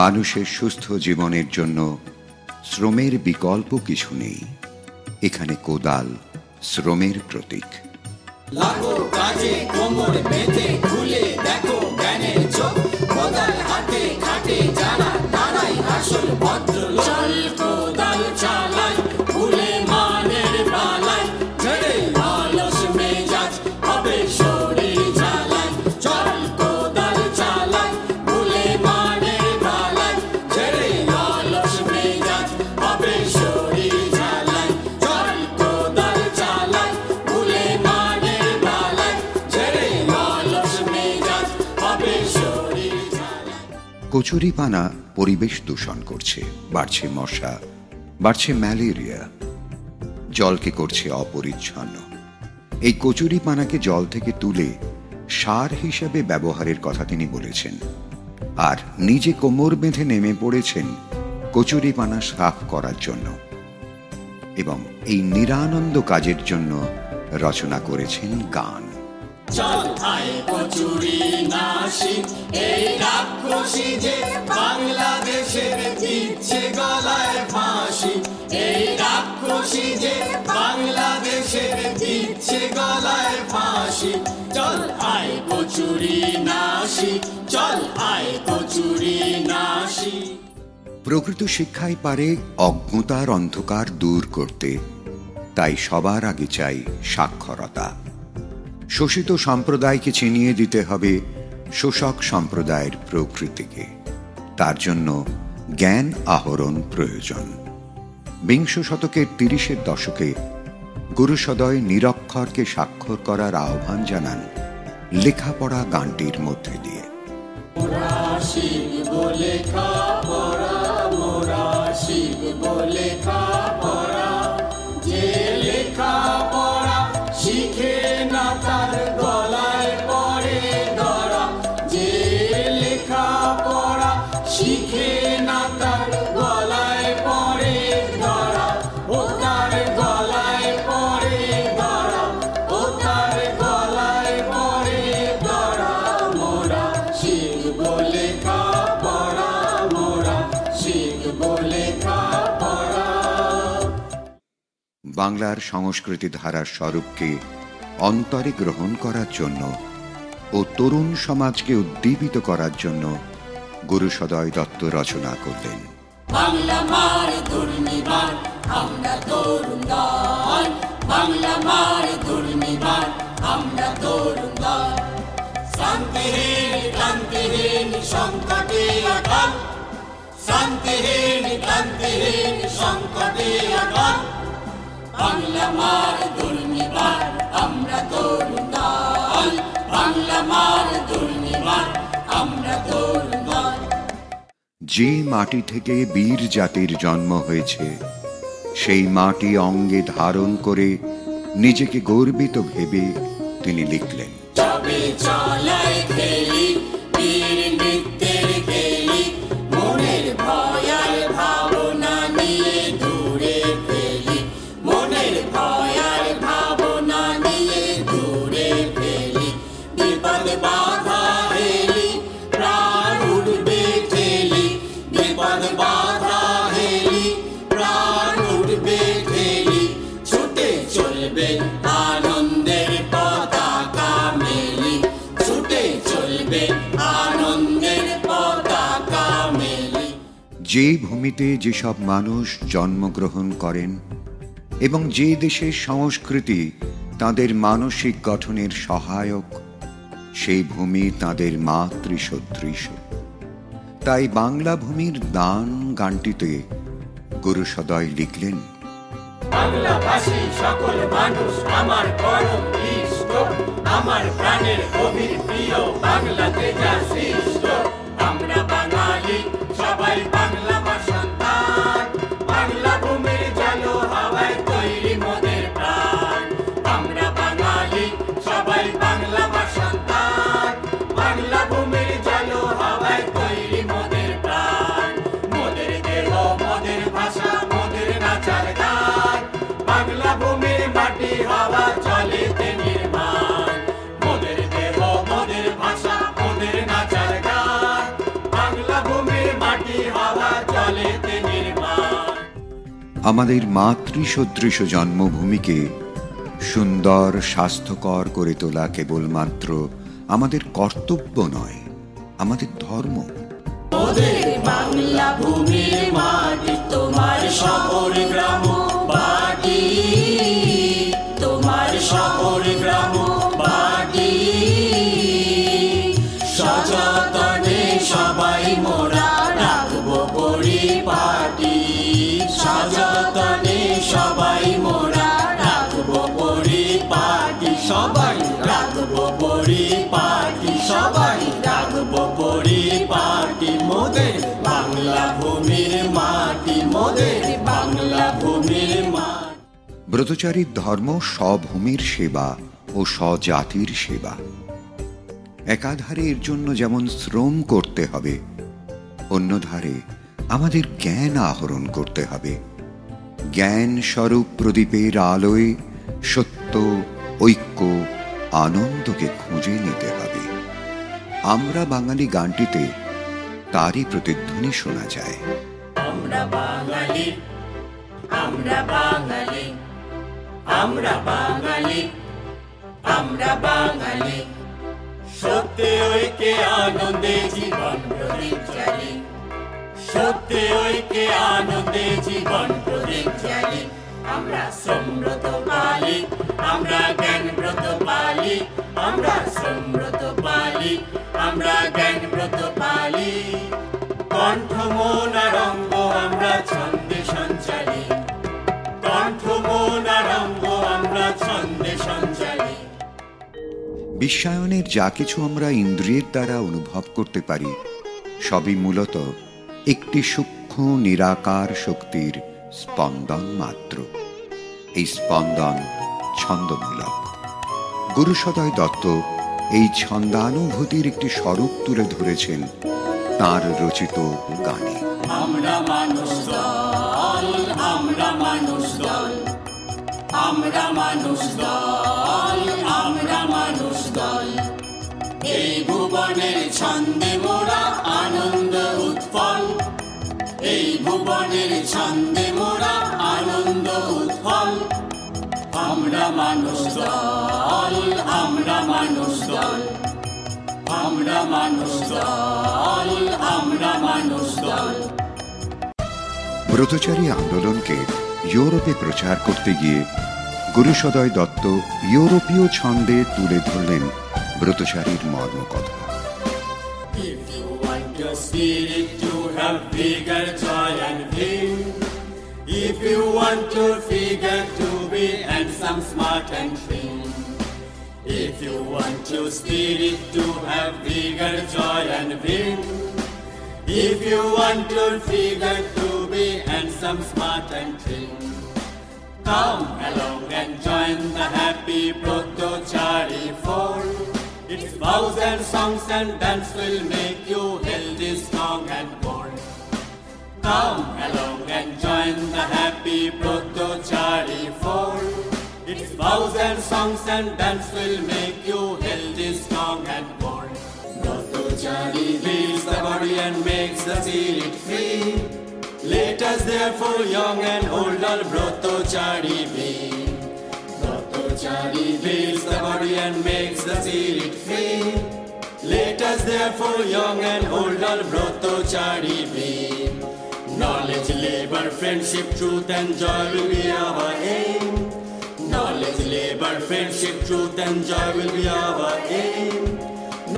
মানুষের সুস্থ জীবনের জন্য শ্রমের বিকল্প কিছু নেই। এখানে কোদাল শ্রমের প্রতীক। লাগো কাজে কোমর বেঁধে খুলে দেখো জ্ঞানের চোখ, কোদাল হাতে খাটে যারা তারাই আসল ভদ্রলোক। চল কোদাল চালাই খুলে মানের বালাই, ছেড়ে অলস মেজাজ হবে শরীর জ্বালাই। চল কোদাল চালাই খুলে মানের বালাই, ছেড়ে অলস মেজাজ হবে শরীর জ্বালাই। চল কোদাল চালাই খুলে মানের বালাই, ছেড়ে অলস মেজাজ হবে শরীর জ্বালাই। কচুরিপানা পরিবেশ দূষণ করছে, বাড়ছে মশা, বাড়ছে ম্যালেরিয়া, জলকে করছে অপরিচ্ছন্ন। এই কচুরিপানাকে জল থেকে তুলে সার হিসেবে ব্যবহারের কথা তিনি বলেছেন, আর নিজে কোমর বেঁধে নেমে পড়েছেন কচুরিপানা সাফ করার জন্য, এবং এই নিরানন্দ কাজের জন্য রচনা করেছেন গান। চল আয় কচুরি নাসি, এই রাক্ষসী যে বাংলাদেশের দিচ্ছে গলায় ফাঁসি। এই রাক্ষসী যে বাংলাদেশের দিচ্ছে গলায় ফাঁসি। চল আয় কচুরি নাসি, চল আয় কচুরি নাসি। প্রকৃত শিক্ষাই পারে অজ্ঞতার অন্ধকার দূর করতে, তাই সবার আগে চাই সাক্ষরতা। শোষিত সম্প্রদায়কে চিনিয়ে দিতে হবে শোষক সম্প্রদায়ের প্রকৃতিকে। তার জন্য জ্ঞান আহরণ প্রয়োজন। বিংশ শতকের ৩০-এর দশকে গুরুসদয় নিরক্ষরকে স্বাক্ষর করার আহ্বান জানান লেখাপড়া গানটির মধ্যে দিয়ে। মোরা শিখব লেখাপড়া, মোরা শিখব লেখাপড়া, যে লেখাপড়া শিখে না তার গলায় পড়ে ধরা। যে লেখা শিখব লেখাপড়া মোরা, শিখব লেখাপড়া। বাংলার সংস্কৃতি ধারার স্বরূপকে অন্তরে গ্রহণ করার জন্য ও তরুণ সমাজকে উদ্দীপিত করার জন্য গুরুসদয় দত্ত রচনা করলেন। বাংলা মার দুর্নিবার আমরা তরুণ দল, বাংলা মার দুর্নিবার আমরা তরুণ দল। শান্তিহীন ক্লান্তিহীন সংকটে অটল, শান্তিহীন ক্লান্তিহীন সংকটে অটল। বাংলা মার দুর্নিবার আমরা তরুণ দল, বাংলা মার দুর্নিবার আমরা তরুণ দল। যে মাটি থেকে বীর জাতির জন্ম হয়েছে, সেই মাটি অঙ্গে ধারণ করে নিজেকে গর্বিত ভেবে তিনি লিখলেন, তবে চলায় খেলি বীর নৃত্যের খেলি, মনের ভয়াল ভাবনা নিয়ে দূরে ফেলি, মনের ভয়াল ভাবনা নিয়ে দূরে ফেলি। বিপদ বাধা হেলি প্রাণ উঠবে ঠেলি, বিপদ বাধা হেলি প্রাণ উঠবে ঠেলি। ছুটে চলবে আনন্দের পতাকা মেলি, ছুটে চলবে আনন্দের পতাকা মেলি। যে ভূমিতে যেসব মানুষ জন্মগ্রহণ করেন এবং যে দেশের সংস্কৃতি তাদের মানসিক গঠনের সহায়ক, সেই ভূমি তাদের মাতৃসদৃশ। তাই বাংলা ভূমির দান গানটিতে গুরুসদয় লিখলেন, বাংলাভাষী সকল মানুষ আমার পরম ইষ্ট, আমার প্রাণের গভীর প্রিয় বাংলাতে যা সৃষ্ট। আমরা বাঙালি সবাই বাংলা মা সন্তান, বাংলা ভূমির জল হাওয়ায় তৈরি মোদের প্রাণ। আমরা বাঙালি সবাই বাংলা মা সন্তান, বাংলা ভূমির জল হাওয়ায় তৈরি মোদের প্রাণ। মোদের দেহ মোদের ভাষা মোদের নাচার গান, বাংলা ভূমির মাটি হাওয়া জলেতে নির্মাণ। মোদের দেহ মোদের ভাষা মোদের নাচার গান, বাংলা ভূমির মাটি হাওয়া জলেতে নির্মাণ। আমাদের মাতৃসদৃশ জন্মভূমিকে সুন্দর স্বাস্থ্যকর করে তোলা কেবলমাত্র আমাদের কর্তব্য নয়, আমাদের ধর্ম। মোদের বাংলা ভূমির মাটি তোমার শহর গ্রাম বাটি, তোমার শহর গ্রাম বাটি। সযতনে সবাই মোরা রাখবো পরিপাটি, সযতনে সবাই মোরা রাখবো পরিপাটি। সবাই রাখবো পরিপাটি, সবাই রাখবো পরিপাটি। মোদের বাংলা ভূমির মাটি, মোদের বাংলা ভূমির মাটি। ব্রতচারীর ধর্ম স্বভূমির সেবা ও স্বজাতির সেবা। একাধারে এর জন্য যেমন শ্রম করতে হবে, অন্যধারে আমাদের জ্ঞান আহরণ করতে হবে। জ্ঞান স্বরূপ প্রদীপের আলোয় সত্য, ঐক্য, আনন্দকে খুঁজে নিতে হবে। আমরা বাঙালি গানটিতে তারই প্রতিধ্বনি শোনা যায়। আমরা বাঙালি, আমরা বাঙালি, আমরা বাঙালি, আমরা বাঙালি। সত্যে ঐক্যে আনন্দে জীবন প্রদীপ জ্বালি, সত্যে ঐক্যে আনন্দে জীবন প্রদীপ জ্বালি। আমরা শ্রমব্রত পালি, আমরা জ্ঞানব্রত পালি, আমরা শ্রমব্রত পালি, আমরা জ্ঞানব্রত পালি। কণ্ঠ মন আর অঙ্গ আমরা ছন্দে সঞ্চালি, কণ্ঠ মন আর অঙ্গ আমরা ছন্দে সঞ্চালি। বিশ্বায়নের যা কিছু আমরা ইন্দ্রিয়ের দ্বারা অনুভব করতে পারি, সবই মূলত একটি সূক্ষ্ম নিরাকার শক্তির স্পন্দন মাত্র। এই স্পন্দন ছন্দমূলক। গুরুসদয় দত্ত এই ছন্দানুভূতির একটি স্বরূপ তুলে ধরেছেন তাঁর রচিত গানে। আমরা মানুষ দল, আমরা মানুষ দল, আমরা মানুষ দল, আমরা মানুষ দল। এই ভুবনের ছন্দে মোরা আনন্দ উৎফল, এই ভুবনের ছন্দে মোরা আনন্দ উৎফল। আমরা মানুষ দল, আমরা মানুষ দল, আমরা মানুষ দল, আমরা মানুষ দল। ব্রতচারী আন্দোলনকে ইউরোপে প্রচার করতে গিয়ে গুরুসদয় দত্ত ইউরোপীয় ছন্দে তুলে ধরলেন ব্রতচারীর মর্মকথা। If you want your spirit to have vigor, joy and vim, if you want your figure to be handsome, smart and trim, if you want your spirit to have vigor, joy and vim, if you want your figure to be handsome, smart and trim, come along and join the happy Brotachari fold. Its vows and songs and dance will make you healthy, strong and bold. Come along and join the happy Brotachari fold. Its vows and songs and dance will make you healthy, strong and bold. Brotachari heals the body and makes the spirit free. Let us therefore young and old all Brotachari be. Brotachari heals the body and makes the spirit free. Let us therefore young and old all Brotachari be. Knowledge, labor, friendship, truth and joy will be our aim. Knowledge, labor, friendship, truth and joy will be our aim.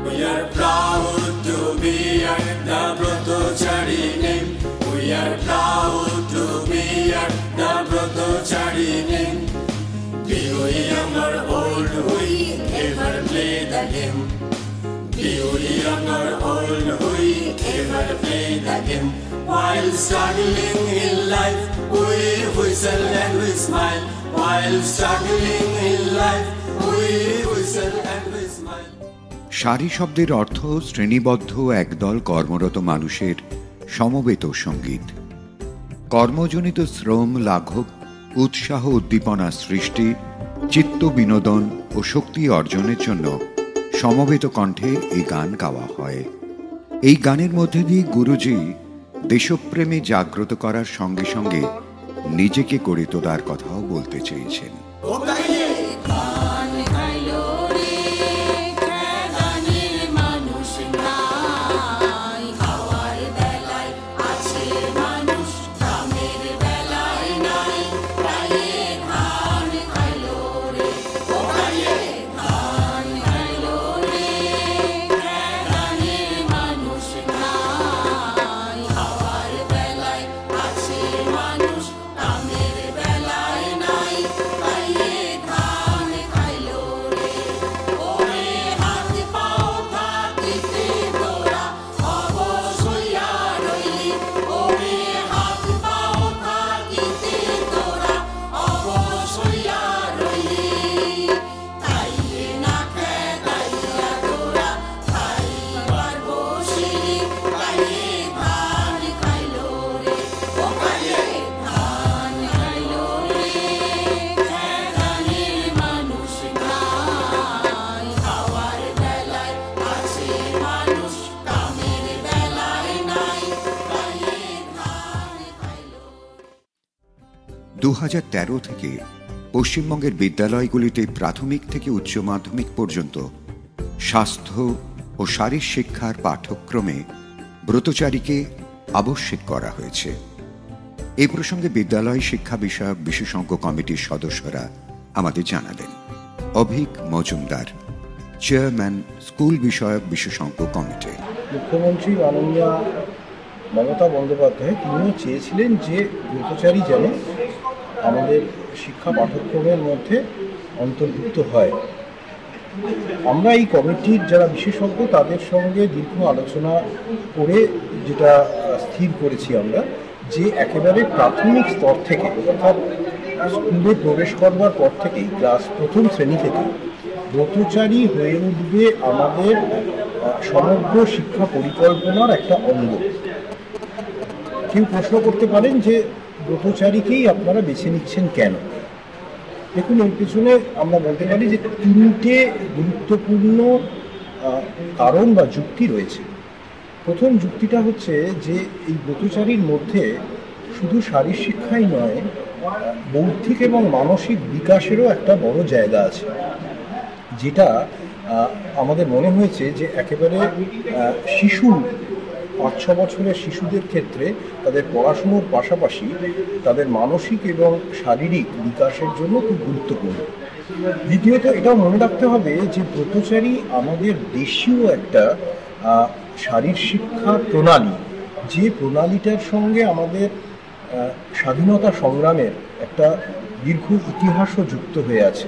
We are proud to bear the Brotachari name. We are proud to bear the Brotachari name. Be we young or old, we ever play the game. Be we young or old, we ever play the game. While struggling in life, we whistle and we smile. While struggling in life, we whistle and we smile. সারি শব্দের অর্থ শ্রেণীবদ্ধ একদল কর্মরত মানুষের সমবেত সঙ্গীত। কর্মজনিত শ্রম লাঘব, উৎসাহ উদ্দীপনা সৃষ্টি, চিত্ত বিনোদন ও শক্তি অর্জনের জন্য সমবেত কণ্ঠে এই গান গাওয়া হয়। এই গানের মধ্যে দিয়ে গুরুজি দেশপ্রেমে জাগ্রত করার সঙ্গে সঙ্গে নিজেকে গড়ে তোলার কথাও বলতে চেয়েছেন। থেকে পশ্চিমবঙ্গের বিদ্যালয়গুলিতে প্রাথমিক থেকে উচ্চ মাধ্যমিক পর্যন্ত স্বাস্থ্য ও শারীরিক শিক্ষার পাঠ্যক্রমে ব্রতচারীকে আবশ্যক করা হয়েছে। এই প্রসঙ্গে বিদ্যালয় শিক্ষা বিষয়ক বিশেষজ্ঞ কমিটির সদস্যরা আমাদের জানালেন। অভিক মজুমদার, চেয়ারম্যান স্কুল বিষয়ক বিশেষজ্ঞ কমিটি। মুখ্যমন্ত্রী মাননীয়া মমতা বন্দ্যোপাধ্যায় তিনিও চেয়েছিলেন যে ব্রতচারী যেন আমাদের শিক্ষা পাঠ্যক্রমের মধ্যে অন্তর্ভুক্ত হয়। আমরা এই কমিটির যারা বিশেষজ্ঞ তাদের সঙ্গে দীর্ঘ আলোচনা করে যেটা স্থির করেছি আমরা, যে একেবারে প্রাথমিক স্তর থেকে অর্থাৎ স্কুলে প্রবেশ করবার পর থেকেই ক্লাস প্রথম শ্রেণী থেকে ব্রতচারী হয়ে উঠবে আমাদের সমগ্র শিক্ষা পরিকল্পনার একটা অঙ্গ। কেউ প্রশ্ন করতে পারেন যে ব্রতচারীকেই আপনারা বেছে নিচ্ছেন কেন? দেখুন, এর পিছনে আমরা বলতে পারি যে তিনটে গুরুত্বপূর্ণ কারণ বা যুক্তি রয়েছে। প্রথম যুক্তিটা হচ্ছে যে এই ব্রতচারীর মধ্যে শুধু শারীরিক শিক্ষাই নয়, বৌদ্ধিক এবং মানসিক বিকাশেরও একটা বড় জায়গা আছে, যেটা আমাদের মনে হয়েছে যে একেবারে শিশু 5-6 বছরের শিশুদের ক্ষেত্রে তাদের পড়াশুনোর পাশাপাশি তাদের মানসিক এবং শারীরিক বিকাশের জন্য খুব গুরুত্বপূর্ণ। দ্বিতীয়ত এটাও মনে রাখতে হবে যে ব্রতচারী আমাদের দেশীয় একটা শারীর শিক্ষা প্রণালী, যে প্রণালীটার সঙ্গে আমাদের স্বাধীনতা সংগ্রামের একটা দীর্ঘ ইতিহাসও যুক্ত হয়ে আছে।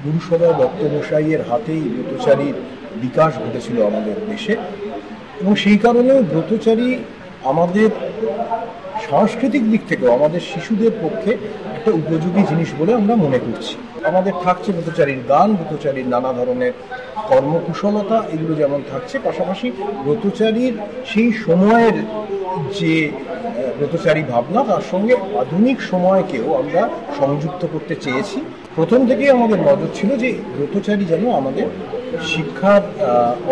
গুরুসদয় দত্ত মশাইয়ের হাতেই ব্রতচারীর বিকাশ ঘটেছিল আমাদের দেশে, এবং সেই কারণেও ব্রতচারী আমাদের সাংস্কৃতিক দিক থেকেও আমাদের শিশুদের পক্ষে একটা উপযোগী জিনিস বলে আমরা মনে করছি। আমাদের থাকছে ব্রতচারীর গান, ব্রতচারীর নানা ধরনের কর্মকুশলতা, এগুলো যেমন থাকছে, পাশাপাশি ব্রতচারীর সেই সময়ের যে ব্রতচারী ভাবনা, তার সঙ্গে আধুনিক সময়কেও আমরা সংযুক্ত করতে চেয়েছি। প্রথম থেকেই আমাদের নজর ছিল যে ব্রতচারী যেন আমাদের শিক্ষার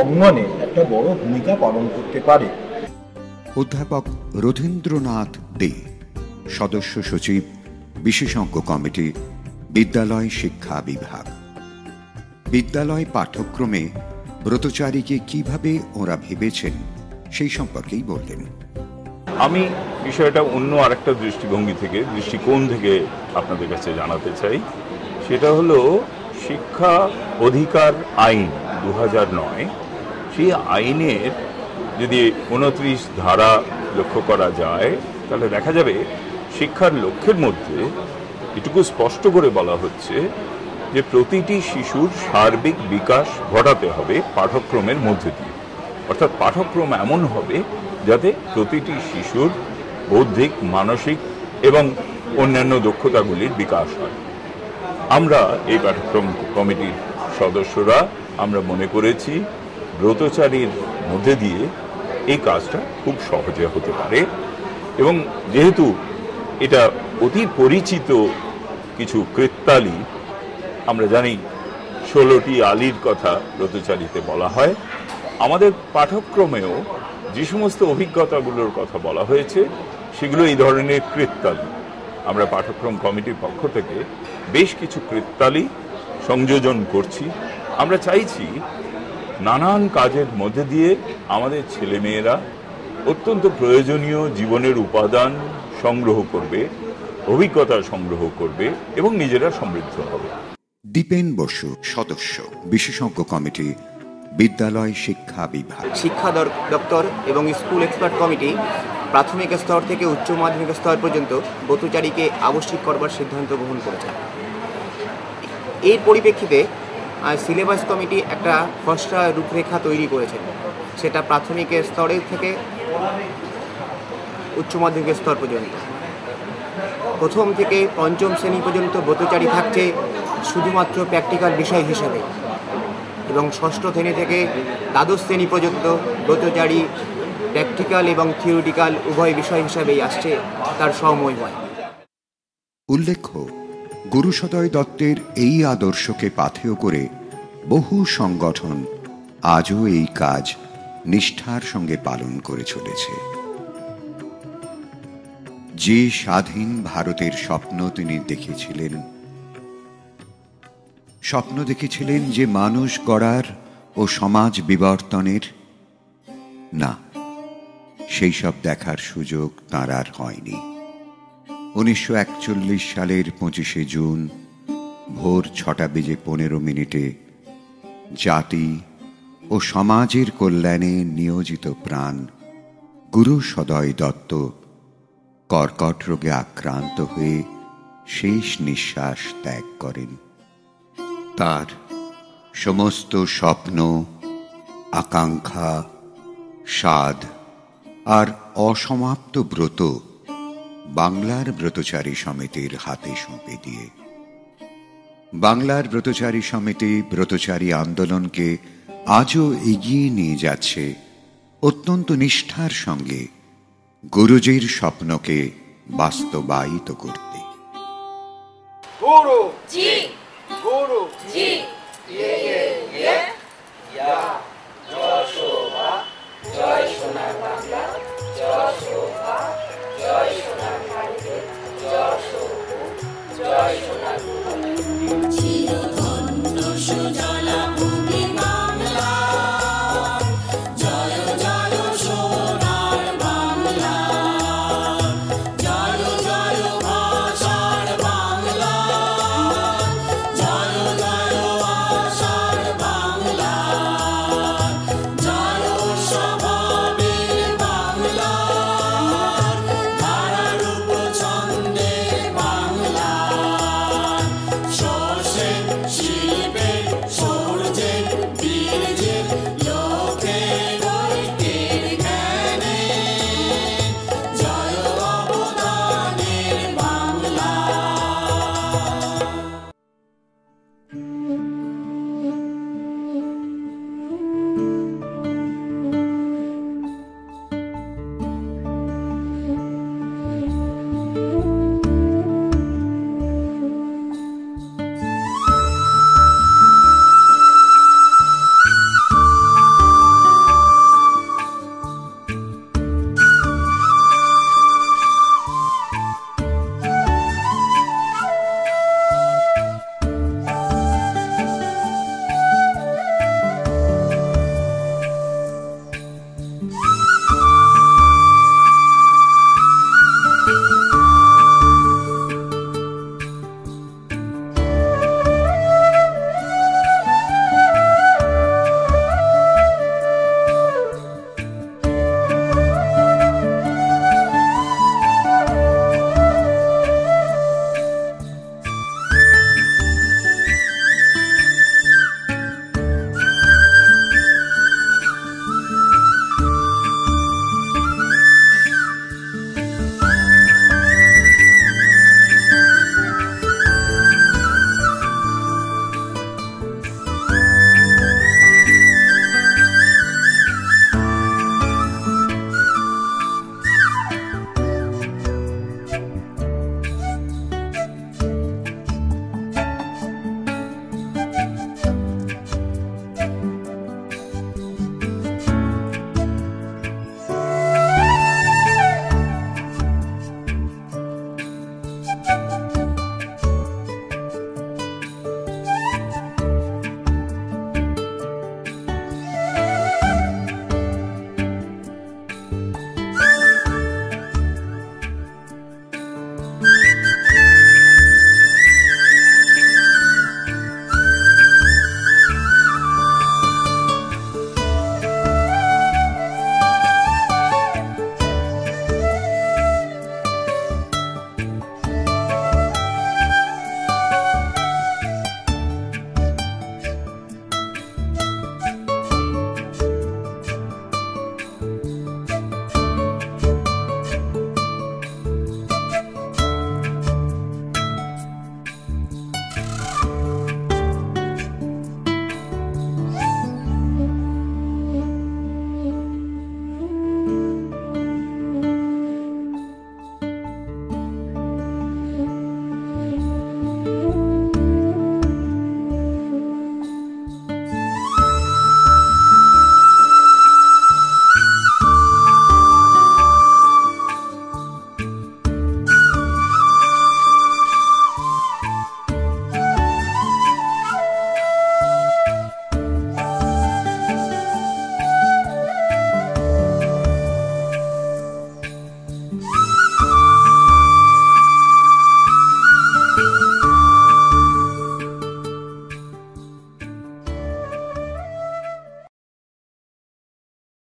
অঙ্গনে একটা বড় ভূমিকা পালন করতে পারে। অধ্যাপক রথীন্দ্রনাথ দে, সদস্য সচিব, বিশেষজ্ঞ কমিটি, বিদ্যালয় শিক্ষা বিভাগ। বিদ্যালয় পাঠ্যক্রমে ব্রতচারীকে কিভাবে ওরা ভেবেছেন সেই সম্পর্কেই বললেন। আমি বিষয়টা অন্য আরেকটা দৃষ্টিকোণ থেকে আপনাদের কাছে জানাতে চাই। সেটা হলো শিক্ষা অধিকার আইন 2009, সেই আইনের যদি 29 ধারা লক্ষ্য করা যায়, তাহলে দেখা যাবে শিক্ষার লক্ষ্যের মধ্যে এটুকু স্পষ্ট করে বলা হচ্ছে যে প্রতিটি শিশুর সার্বিক বিকাশ ঘটাতে হবে পাঠ্যক্রমের মধ্যে দিয়ে। অর্থাৎ পাঠ্যক্রম এমন হবে যাতে প্রতিটি শিশুর বৌদ্ধিক, মানসিক এবং অন্যান্য দক্ষতাগুলির বিকাশ হয়। আমরা এই পাঠ্যক্রম কমিটির সদস্যরা আমরা মনে করেছি ব্রতচারীর মধ্যে দিয়ে এই কাজটা খুব সহজে হতে পারে, এবং যেহেতু এটা অতি পরিচিত কিছু কৃত্যালি, আমরা জানি 16টি আলির কথা ব্রতচারীতে বলা হয়। আমাদের পাঠ্যক্রমেও যে সমস্ত অভিজ্ঞতাগুলোর কথা বলা হয়েছে সেগুলো এই ধরনের কৃত্যালি। আমরা পাঠ্যক্রম কমিটির পক্ষ থেকে বেশ কিছু কৃত্যালি সংযোজন করছি। আমরা চাইছি নানান কাজের মধ্যে দিয়ে আমাদের ছেলেমেয়েরা অত্যন্ত প্রয়োজনীয় জীবনের উপাদান সংগ্রহ করবে, অভিজ্ঞতা সংগ্রহ করবে এবং নিজেরা সমৃদ্ধ হবে। দীপেন বসু, সদস্য, বিশেষজ্ঞ কমিটি, বিদ্যালয় শিক্ষা বিভাগ। শিক্ষা দপ্তর এবং স্কুল এক্সপার্ট কমিটি প্রাথমিক স্তর থেকে উচ্চ মাধ্যমিক স্তর পর্যন্ত ব্রতচারীকে আবশ্যিক করবার সিদ্ধান্ত গ্রহণ করেছে। এর পরিপ্রেক্ষিতে সিলেবাস কমিটি একটা খসড়া রূপরেখা তৈরি করেছে, সেটা প্রাথমিক স্তরের থেকে উচ্চ মাধ্যমিক স্তর পর্যন্ত। প্রথম থেকে পঞ্চম শ্রেণী পর্যন্ত ব্রতচারী থাকছে শুধুমাত্র প্র্যাকটিক্যাল বিষয় হিসাবে, এবং ষষ্ঠ শ্রেণী থেকে দ্বাদশ শ্রেণী পর্যন্ত ব্রতচারী প্র্যাকটিক্যাল এবং থিওরিটিক্যাল উভয় বিষয় হিসাবেই আসছে, তার সমন্বয়। উল্লেখ্য, গুরুসদয় দত্তের এই আদর্শকে পাথেয় করে বহু সংগঠন আজও এই কাজ নিষ্ঠার সঙ্গে পালন করে চলেছে। যে স্বাধীন ভারতের স্বপ্ন তিনি দেখেছিলেন, স্বপ্ন দেখেছিলেন যে মানুষ গড়ার ও সমাজ বিবর্তনের, না, সেই সব দেখার সুযোগ তাঁর আর হয়নি। 1941 সালের 25শে জুন ভোর 6:15 জাতি ও সমাজের কল্যাণে নিয়োজিত প্রাণ গুরুসদয় দত্ত কর্কট রোগে আক্রান্ত হয়ে শেষ নিঃশ্বাস ত্যাগ করেন। তার সমস্ত স্বপ্ন, আকাঙ্ক্ষা, সাধ আর অসমাপ্ত ব্রত বাংলার ব্রতচারী সমিতির হাতে সঁপে দিয়ে বাংলার ব্রতচারী সমিতি ব্রতচারী আন্দোলনকে আজও এগিয়ে নিয়ে যাচ্ছে অত্যন্ত নিষ্ঠার সঙ্গে গুরুজির স্বপ্নকে বাস্তবায়িত করতে। গুরু জি, গুরু জি।